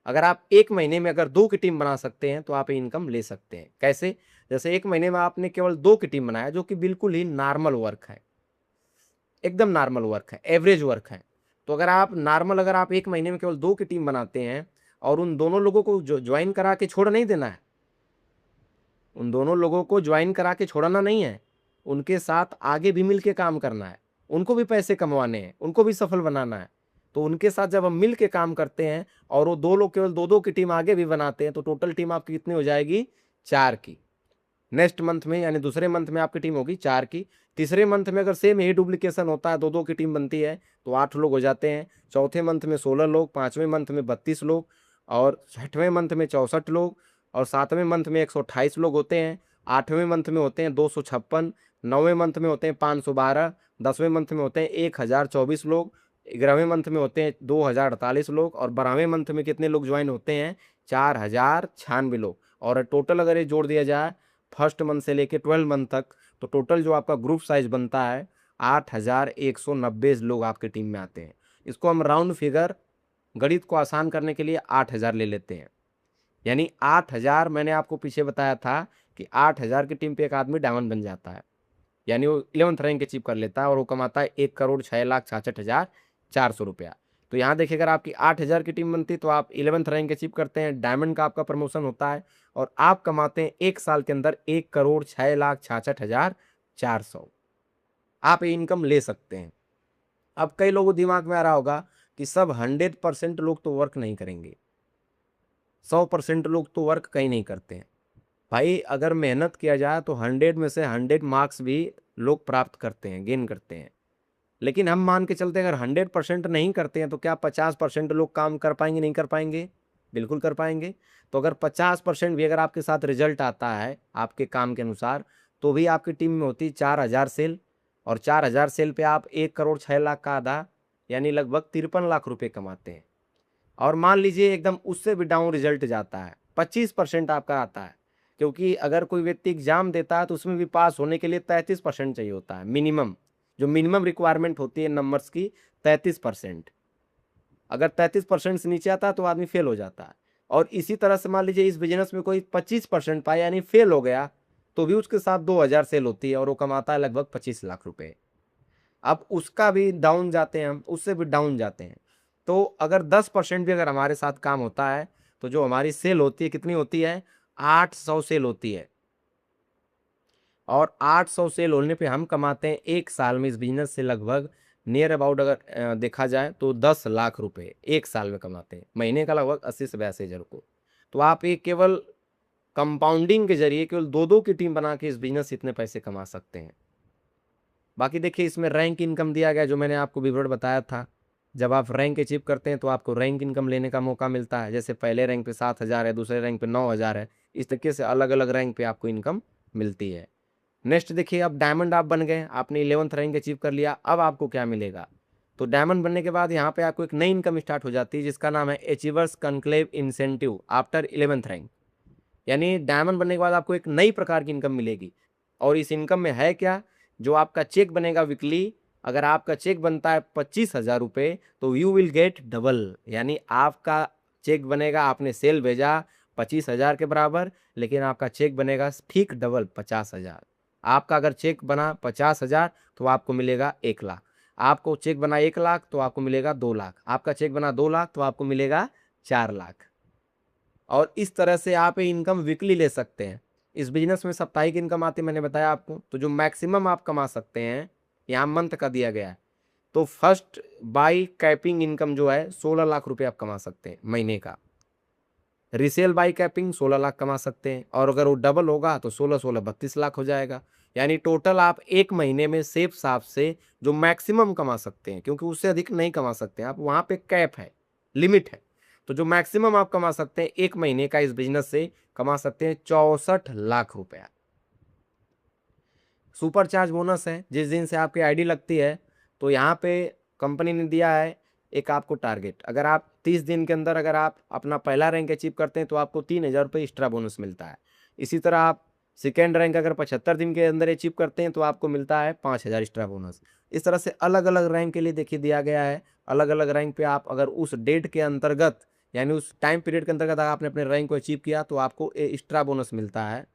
अगर आप एक महीने में अगर 2 की टीम बना सकते हैं तो आप इनकम ले सकते हैं। कैसे? जैसे एक महीने में आपने केवल 2 की टीम बनाया, जो कि बिल्कुल ही नॉर्मल वर्क है, एकदम नॉर्मल वर्क है, एवरेज वर्क है। तो अगर आप एक महीने में केवल 2 की टीम बनाते हैं और उन दोनों लोगों को जो ज्वाइन करा के छोड़ नहीं देना है, उन दोनों लोगों को ज्वाइन करा के छोड़ना नहीं है, उनके साथ आगे भी मिल के काम करना है, उनको भी पैसे कमवाने हैं, उनको भी सफल बनाना है। तो उनके साथ जब हम मिल के काम करते हैं और वो 2 लोग केवल 2-2 की टीम आगे भी बनाते हैं तो टोटल टीम आपकी कितनी हो जाएगी? 4 की। नेक्स्ट मंथ में यानी दूसरे मंथ में आपकी टीम होगी 4 की। तीसरे मंथ में अगर सेम यही डुप्लीकेशन होता है, 2-2 की टीम बनती है तो 8 लोग हो जाते हैं। चौथे मंथ में 16 लोग, पाँचवें मंथ में 32 लोग, और छठवें मंथ में 64 लोग, और सातवें मंथ में 128 लोग होते हैं। आठवें मंथ में होते हैं 256, नौवें मंथ में होते हैं 512, 10वें मंथ में होते हैं 1,024 लोग, 11वें मंथ में होते हैं 2,048 लोग, और 12वें मंथ में कितने लोग ज्वाइन होते हैं? 4,096 लोग। और टोटल अगर ये जोड़ दिया जाए फर्स्ट मंथ से लेके 12 मंथ तक, तो टोटल जो आपका ग्रुप साइज बनता है 8,190 लोग आपकी टीम में आते हैं। इसको हम राउंड फिगर, गणित को आसान करने के लिए 8,000 ले लेते हैं। यानी 8,000, मैंने आपको पीछे बताया था कि 8,000 की टीम पे एक आदमी डायमंड बन जाता है, यानी वो 11th रैंक अचीव कर लेता है और वो कमाता है 1,06,66,400 रुपया। तो यहाँ देखिए, अगर आपकी 8,000 की टीम बनती तो आप 11th रैंक अचीव करते हैं, डायमंड का आपका प्रमोशन होता है और आप कमाते हैं 1 साल के अंदर 1,06,66,400। आप ये इनकम ले सकते हैं। अब कई लोगों को दिमाग में आ रहा होगा कि सब 100% लोग तो वर्क नहीं करेंगे, 100% लोग तो वर्क कहीं नहीं करते हैं। भाई अगर मेहनत किया जाए तो 100 में से 100 मार्क्स भी लोग प्राप्त करते हैं, गेन करते हैं। लेकिन हम मान के चलते हैं अगर 100% नहीं करते हैं तो क्या 50% लोग काम कर पाएंगे? नहीं कर पाएंगे, बिल्कुल कर पाएंगे। तो अगर 50% भी अगर आपके साथ रिजल्ट आता है आपके काम के अनुसार, तो भी आपकी टीम में होती 4,000 सेल, और 4,000 सेल पे आप 1,06,00,000 का आधा यानी लगभग 53 लाख रुपए कमाते हैं। और मान लीजिए एकदम उससे भी डाउन रिजल्ट जाता है, 25% आपका आता है, क्योंकि अगर कोई व्यक्ति एग्जाम देता है तो उसमें भी पास होने के लिए 33% चाहिए होता है मिनिमम, जो मिनिमम रिक्वायरमेंट होती है नंबर्स की 33%। अगर 33% से नीचे आता है तो आदमी फेल हो जाता है। और इसी तरह से मान लीजिए इस बिजनेस में कोई 25% पाया यानी फेल हो गया, तो भी उसके साथ 2,000 सेल होती है और वो कमाता है लगभग 25 लाख रुपए। अब उसका भी डाउन जाते हैं हम, उससे भी डाउन जाते हैं। तो अगर 10% भी अगर हमारे साथ काम होता है तो जो हमारी सेल होती है कितनी होती है? 800 सेल होती है। और 800 सेल होने पे हम कमाते हैं 1 साल में इस बिजनेस से लगभग नियर अबाउट अगर देखा जाए तो 10 लाख रुपए 1 साल में कमाते हैं, महीने का लगभग 80 से 82,000 को। तो आप ये केवल कंपाउंडिंग के जरिए केवल 2-2 की टीम बना के इस बिजनेस से इतने पैसे कमा सकते हैं। बाकी देखिए इसमें रैंक इनकम दिया गया, जो मैंने आपको विवरण बताया था। जब आप रैंक अचीव करते हैं तो आपको रैंक इनकम लेने का मौका मिलता है। जैसे पहले रैंक पे 7,000 है, दूसरे रैंक पे 9,000 है, इस तरीके से अलग अलग रैंक पे आपको इनकम मिलती है। नेक्स्ट देखिए, अब डायमंड आप बन गए, आपने 11th रैंक अचीव कर लिया, अब आपको क्या मिलेगा? तो डायमंड बनने के बाद यहाँ पे आपको एक नई इनकम स्टार्ट हो जाती है जिसका नाम है achievers conclave incentive after 11th rank. यानी डायमंड बनने के बाद आपको एक नई प्रकार की इनकम मिलेगी। और इस इनकम में है क्या जो आपका चेक बनेगा वीकली, अगर आपका चेक बनता है 25,000 रुपये तो यू विल गेट डबल, यानी आपका चेक बनेगा, आपने सेल भेजा 25,000 के बराबर, लेकिन आपका चेक बनेगा ठीक डबल 50,000। आपका अगर चेक बना 50,000 तो आपको मिलेगा 1 लाख, आपको चेक बना 1 लाख तो आपको मिलेगा 2 लाख, आपका चेक बना 2 लाख तो आपको मिलेगा 4 लाख। और इस तरह से आप इनकम वीकली ले सकते हैं। इस बिजनेस में साप्ताहिक इनकम आती है, मैंने बताया आपको। तो जो मैक्सिमम आप कमा सकते हैं, यहाँ मंथ का दिया गया है, तो फर्स्ट बाई कैपिंग इनकम जो है 16 लाख रुपए आप कमा सकते हैं महीने का। रीसेल बाई कैपिंग 16 लाख कमा सकते हैं, और अगर वो डबल होगा तो 16 32 लाख हो जाएगा। यानी टोटल आप एक महीने में सेफ साफ से जो मैक्सिमम कमा सकते हैं, क्योंकि उससे अधिक नहीं कमा सकते आप, वहाँ पे कैप है, लिमिट है। तो जो मैक्सिमम आप कमा सकते हैं एक महीने का इस बिजनेस से, कमा सकते हैं 64 लाख रुपया। सुपर चार्ज बोनस है, जिस दिन से आपकी आईडी लगती है तो यहाँ पे कंपनी ने दिया है एक आपको टारगेट। अगर आप 30 दिन के अंदर अगर आप अपना पहला रैंक अचीव करते हैं तो आपको 3,000 रुपये एक्स्ट्रा बोनस मिलता है। इसी तरह आप सेकेंड रैंक अगर 75 दिन के अंदर अचीव करते हैं तो आपको मिलता है 5,000 एक्स्ट्रा बोनस। इस तरह से अलग अलग रैंक के लिए देखिए दिया गया है। अलग अलग रैंक पे आप अगर उस डेट के अंतर्गत, यानी उस टाइम पीरियड के अंतर्गत अगर आपने अपने रैंक को अचीव किया तो आपको एक्स्ट्रा बोनस मिलता है।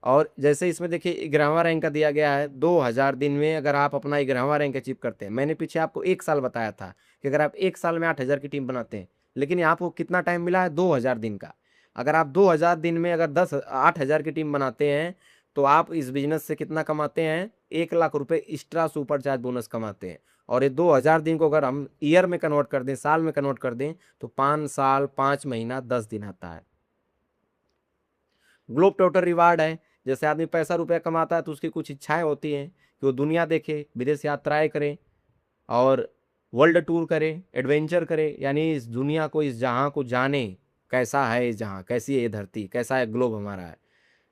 और जैसे इसमें देखिए 11वां रैंक का दिया गया है, 2000 दिन में अगर आप अपना 11वां रैंक अचीव करते हैं। मैंने पीछे आपको 1 साल बताया था कि अगर आप 1 साल में 8,000 की टीम बनाते हैं, लेकिन यहाँ आपको कितना टाइम मिला है, 2000 दिन का। अगर आप 2000 दिन में अगर 8,000 की टीम बनाते हैं तो आप इस बिजनेस से कितना कमाते हैं, 1 लाख रुपए एक्स्ट्रा सुपर चार्ज बोनस कमाते हैं। और ये 2000 दिन को अगर हम ईयर में कन्वर्ट कर दें, साल में कन्वर्ट कर दें, तो 5 साल 5 महीना 10 दिन आता है। ग्लोब टोटल रिवार्ड है, जैसे आदमी पैसा रुपया कमाता है तो उसकी कुछ इच्छाएं होती हैं कि वो दुनिया देखे, विदेश यात्राएं करे और वर्ल्ड टूर करे, एडवेंचर करे, यानी इस दुनिया को, इस जहां को जाने, कैसा है इस जहां, कैसी है ये धरती, कैसा है ग्लोब हमारा है।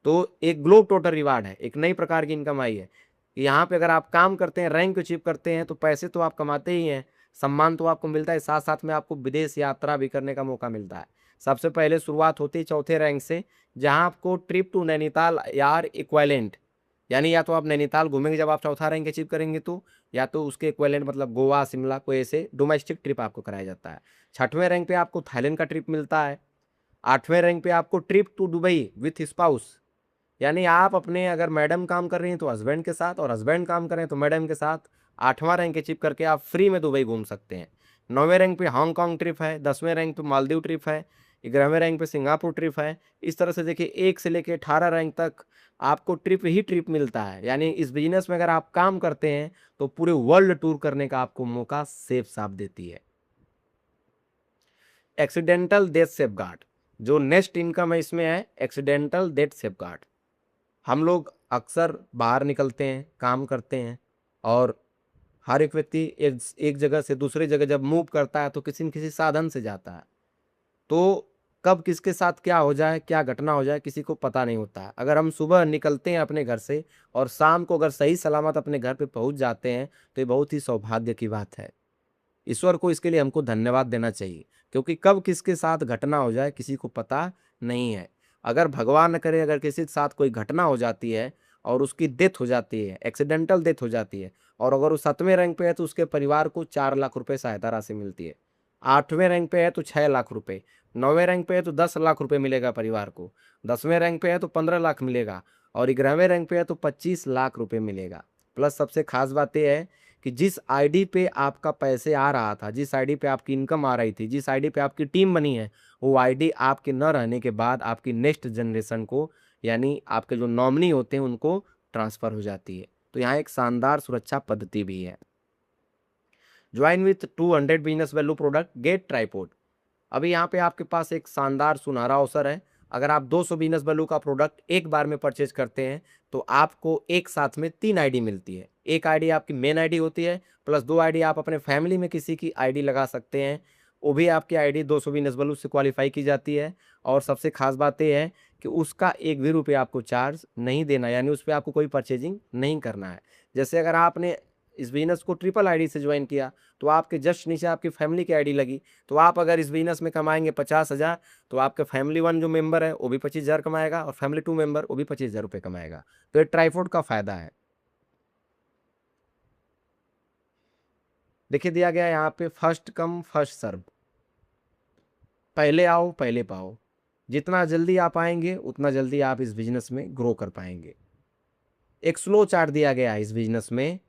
तो एक ग्लोब टोटल रिवार्ड है, एक नई प्रकार की इनकम आई है। यहाँ पे अगर आप काम करते हैं, रैंक अचीव करते हैं तो पैसे तो आप कमाते ही हैं, सम्मान तो आपको मिलता है, साथ साथ में आपको विदेश यात्रा भी करने का मौका मिलता है। सबसे पहले शुरुआत होती है चौथे रैंक से, जहाँ आपको ट्रिप टू नैनीताल यार इक्वेलेंट, यानी या तो आप नैनीताल घूमेंगे जब आप चौथा रैंक अचीव करेंगे तो, या तो उसके इक्वेलेंट मतलब गोवा शिमला कोई ऐसे डोमेस्टिक ट्रिप आपको कराया जाता है। 6वें रैंक पे आपको थाईलैंड का ट्रिप मिलता है। 8वें रैंक पे आपको trip to Dubai with spouse, यानी आप अपने अगर मैडम काम कर रही हैं तो हस्बैंड के साथ, और हस्बैंड काम कर रहे हैं तो मैडम के साथ 8वां रैंक अचीव करके आप फ्री में दुबई घूम सकते हैं। 9वें रैंक पे हांगकांग ट्रिप है, 10वें रैंक पे मालदीव ट्रिप है, 11वें रैंक पे सिंगापुर ट्रिप है। इस तरह से देखिए 1 से लेकर 18 रैंक तक आपको ट्रिप ही ट्रिप मिलता है। यानी इस बिजनेस में अगर आप काम करते हैं तो पूरे वर्ल्ड टूर करने का आपको मौका सेफ साफ देती है। एक्सीडेंटल डेथ सेफगार्ड, जो नेक्स्ट इनकम है इसमें है एक्सीडेंटल डेथ सेफगार्ड। हम लोग अक्सर बाहर निकलते हैं, काम करते हैं, और हर एक व्यक्ति एक जगह से दूसरी जगह जब मूव करता है तो किसी न किसी साधन से जाता है। तो कब किसके साथ क्या हो जाए, क्या घटना हो जाए, किसी को पता नहीं होता है। अगर हम सुबह निकलते हैं अपने घर से और शाम को अगर सही सलामत अपने घर पे पहुंच जाते हैं तो ये बहुत ही सौभाग्य की बात है। ईश्वर को इसके लिए हमको धन्यवाद देना चाहिए, क्योंकि कब किसके साथ घटना हो जाए किसी को पता नहीं है। अगर भगवान न करे अगर किसी के साथ कोई घटना हो जाती है और उसकी डेथ हो जाती है, एक्सीडेंटल डेथ हो जाती है, और अगर वो 7वें रैंक पे है तो उसके परिवार को 4 लाख रुपए सहायता राशि मिलती है। 8वें रैंक पे है तो 6 लाख रुपए, 9वें रैंक पे है तो 10 लाख रुपए मिलेगा परिवार को, 10वें रैंक पे है तो 15 लाख मिलेगा, और 11वें रैंक पे है तो 25 लाख रुपए मिलेगा। प्लस सबसे खास बात यह है कि जिस आईडी पे आपका पैसे आ रहा था, जिस आईडी पे आपकी इनकम आ रही थी, जिस आईडी पे आपकी टीम बनी है, वो आईडी आपके न रहने के बाद आपकी नेक्स्ट जनरेशन को, यानी आपके जो नॉमिनी होते हैं उनको ट्रांसफर हो जाती है। तो यहाँ एक शानदार सुरक्षा पद्धति भी है। Join with 200 business value product, get tripod. अभी यहाँ पे आपके पास एक शानदार सुनहरा अवसर है। अगर आप 200 बिजनेस वैल्यू का प्रोडक्ट एक बार में परचेज करते हैं तो आपको एक साथ में 3 आईडी मिलती है। एक आईडी आपकी मेन आईडी होती है, प्लस 2 आईडी आप अपने फैमिली में किसी की आईडी लगा सकते हैं, वो भी आपकी आईडी 200 बिजनेस वैल्यू से क्वालिफाई की जाती है। और सबसे खास बात यह है कि उसका एक भी रुपये आपको चार्ज नहीं देना, यानी उस पर आपको कोई परचेजिंग नहीं करना है। जैसे अगर आपने इस बिजनेस को ट्रिपल आईडी से ज्वाइन किया तो आपके जस्ट नीचे आपकी फैमिली की आईडी लगी, तो आप अगर इस बिजनेस में कमाएंगे 50,000 तो आपके फैमिली 1 जो मेंबर है वो भी 25,000 कमाएगा, और फैमिली 2 मेंबर वो भी 25,000 रुपये कमाएगा। तो ये ट्राइफॉड का फायदा है। देखिए दिया गया है यहाँ पे फर्स्ट कम फर्स्ट सर्व, पहले आओ पहले पाओ। जितना जल्दी आप आएंगे उतना जल्दी आप इस बिजनेस में ग्रो कर पाएंगे। एक स्लो चार्ट दिया गया है इस बिजनेस में।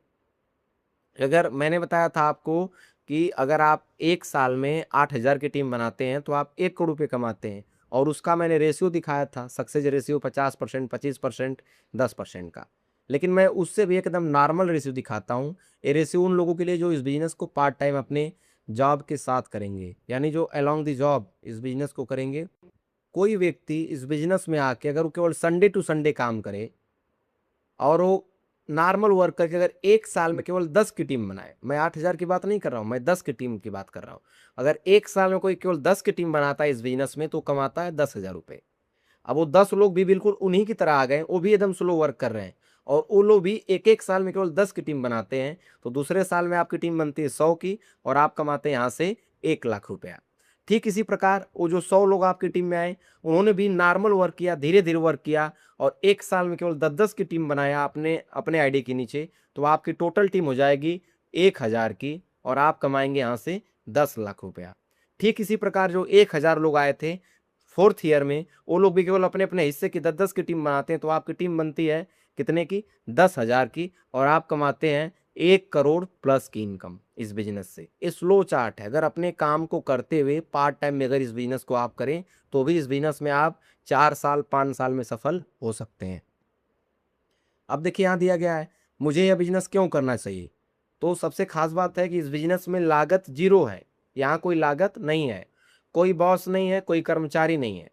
अगर मैंने बताया था आपको कि अगर आप एक साल में 8,000 की टीम बनाते हैं तो आप 1 करोड़ रुपये कमाते हैं, और उसका मैंने रेशियो दिखाया था, सक्सेस रेशियो 50%, 25%, 10% का। लेकिन मैं उससे भी एकदम नॉर्मल रेशियो दिखाता हूँ। ये रेशियो उन लोगों के लिए जो इस बिजनेस को पार्ट टाइम अपने जॉब के साथ करेंगे, यानी जो अलोंग द जॉब इस बिजनेस को करेंगे। कोई व्यक्ति इस बिजनेस में आके अगर वो केवल संडे टू संडे काम करे और वो नॉर्मल वर्क करके अगर एक साल में केवल 10 की टीम बनाए, मैं 8,000 की बात नहीं कर रहा हूँ, मैं 10 की टीम की बात कर रहा हूँ। अगर एक साल में कोई केवल 10 की टीम बनाता है इस बिजनेस में तो कमाता है 10,000 रुपये। अब वो 10 लोग भी बिल्कुल उन्हीं की तरह आ गए, वो भी एकदम स्लो वर्क कर रहे हैं, और वो लोग भी एक एक साल में केवल 10 की टीम बनाते हैं, तो दूसरे साल में आपकी टीम बनती है 100 की, और आप कमाते हैं यहाँ से 1 लाख रुपया। ठीक इसी प्रकार वो जो 100 लोग आपकी टीम में आए, उन्होंने भी नॉर्मल वर्क किया, धीरे धीरे वर्क किया, और एक साल में केवल 10-10 की टीम बनाया अपने अपने आईडी के नीचे, तो आपकी टोटल टीम हो जाएगी 1,000 की, और आप कमाएंगे यहाँ से 10 लाख रुपया। ठीक इसी प्रकार जो 1,000 लोग आए थे फोर्थ ईयर में, वो लोग भी केवल अपने अपने हिस्से की 10-10 की टीम बनाते हैं, तो आपकी टीम बनती है कितने की? 10,000 की, और आप कमाते हैं 1 करोड़ प्लस की इनकम इस बिजनेस से। ये स्लो चार्ट है। अगर अपने काम को करते हुए पार्ट टाइम में अगर इस बिजनेस को आप करें तो भी इस बिजनेस में आप 4 साल 5 साल में सफल हो सकते हैं। अब देखिए यहाँ दिया गया है मुझे यह बिजनेस क्यों करना चाहिए। तो सबसे खास बात है कि इस बिजनेस में लागत जीरो है। यहाँ कोई लागत नहीं है, कोई बॉस नहीं है, कोई कर्मचारी नहीं है।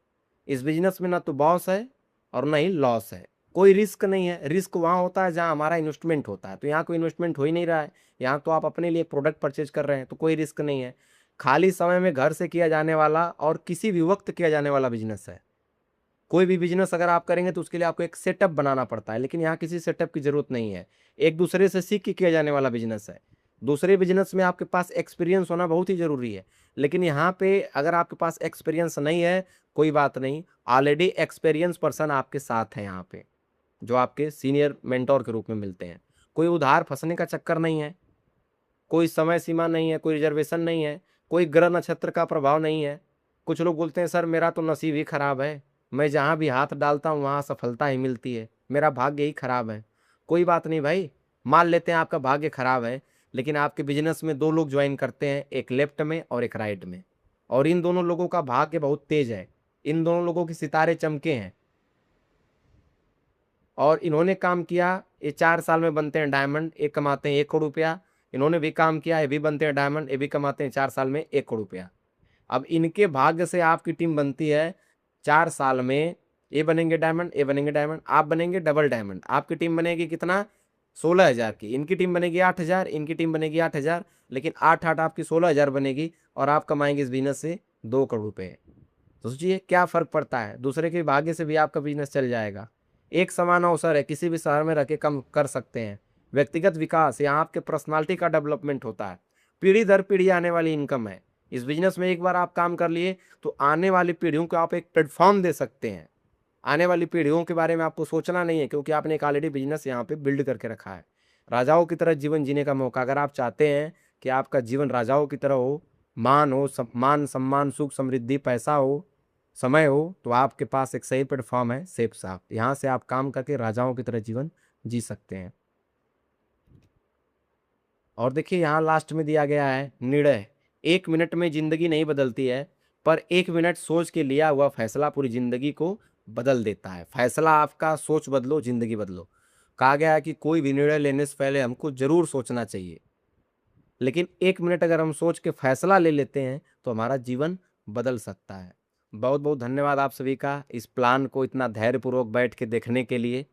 इस बिजनेस में ना तो बॉस है और ना ही लॉस है। कोई रिस्क नहीं है। रिस्क वहाँ होता है जहाँ हमारा इन्वेस्टमेंट होता है, तो यहाँ कोई इन्वेस्टमेंट हो ही नहीं रहा है। यहाँ तो आप अपने लिए प्रोडक्ट परचेज कर रहे हैं, तो कोई रिस्क नहीं है। खाली समय में घर से किया जाने वाला और किसी भी वक्त किया जाने वाला बिजनेस है। कोई भी बिजनेस अगर आप करेंगे तो उसके लिए आपको एक सेटअप बनाना पड़ता है, लेकिन यहाँ किसी सेटअप की जरूरत नहीं है। एक दूसरे से सीख के किया जाने वाला बिजनेस है। दूसरे बिजनेस में आपके पास एक्सपीरियंस होना बहुत ही जरूरी है, लेकिन यहाँ पे अगर आपके पास एक्सपीरियंस नहीं है, कोई बात नहीं, ऑलरेडी एक्सपीरियंस पर्सन आपके साथ है यहाँ पे, जो आपके सीनियर मेंटोर के रूप में मिलते हैं। कोई उधार फंसने का चक्कर नहीं है, कोई समय सीमा नहीं है, कोई रिजर्वेशन नहीं है, कोई ग्रह नक्षत्र का प्रभाव नहीं है। कुछ लोग बोलते हैं सर मेरा तो नसीब ही खराब है, मैं जहाँ भी हाथ डालता हूँ वहाँ सफलता ही मिलती है, मेरा भाग्य ही खराब है। कोई बात नहीं भाई, मान लेते हैं आपका भाग्य खराब है, लेकिन आपके बिजनेस में 2 लोग ज्वाइन करते हैं, एक लेफ्ट में और एक राइट में, और इन दोनों लोगों का भाग्य बहुत तेज है। इन दोनों लोगों के सितारे चमके हैं और इन्होंने काम किया, ये 4 साल में बनते हैं डायमंड, ये कमाते हैं 1 करोड़ रुपया। इन्होंने भी काम किया, ये भी बनते हैं डायमंड, ये भी कमाते हैं 4 साल में 1 करोड़ रुपया। अब इनके भाग्य से आपकी टीम बनती है 4 साल में, ये बनेंगे डायमंड, ये बनेंगे डायमंड, आप बनेंगे डबल डायमंड। आपकी टीम बनेगी कितना? 16,000 की। इनकी टीम बनेगी 8,000, इनकी टीम बनेगी 8,000, लेकिन 8-8 आपकी 16,000 बनेगी, और आप कमाएंगे इस बिजनेस से 2 करोड़ रुपए। तो सोचिए क्या फर्क पड़ता है, दूसरे के भाग्य से भी आपका बिजनेस चल जाएगा। एक समान अवसर है, किसी भी शहर में रह के कम कर सकते हैं। व्यक्तिगत विकास, यहाँ आपके पर्सनालिटी का डेवलपमेंट होता है। पीढ़ी दर पीढ़ी आने वाली इनकम है। इस बिजनेस में एक बार आप काम कर लिए तो आने वाली पीढ़ियों को आप एक प्लेटफॉर्म दे सकते हैं। आने वाली पीढ़ियों के बारे में आपको सोचना नहीं है, क्योंकि आपने एक ऑलरेडी बिजनेस यहाँ पे बिल्ड करके रखा है। राजाओं की तरह जीवन जीने का मौका, अगर आप चाहते हैं कि आपका जीवन राजाओं की तरह हो, मान हो, सम्मान सम्मान, सुख समृद्धि, पैसा हो, समय हो, तो आपके पास एक सही प्लेटफॉर्म है सेफ साफ। यहाँ से आप काम करके राजाओं की तरह जीवन जी सकते हैं। और देखिए यहाँ लास्ट में दिया गया है निर्णय। 1 मिनट में जिंदगी नहीं बदलती है, पर 1 मिनट सोच के लिया हुआ फैसला पूरी जिंदगी को बदल देता है। फैसला आपका, सोच बदलो, जिंदगी बदलो। कहा गया है कि कोई भी निर्णय लेने से पहले हमको जरूर सोचना चाहिए, लेकिन 1 मिनट अगर हम सोच के फैसला ले लेते हैं तो हमारा जीवन बदल सकता है। बहुत बहुत धन्यवाद आप सभी का इस प्लान को इतना धैर्यपूर्वक बैठ के देखने के लिए।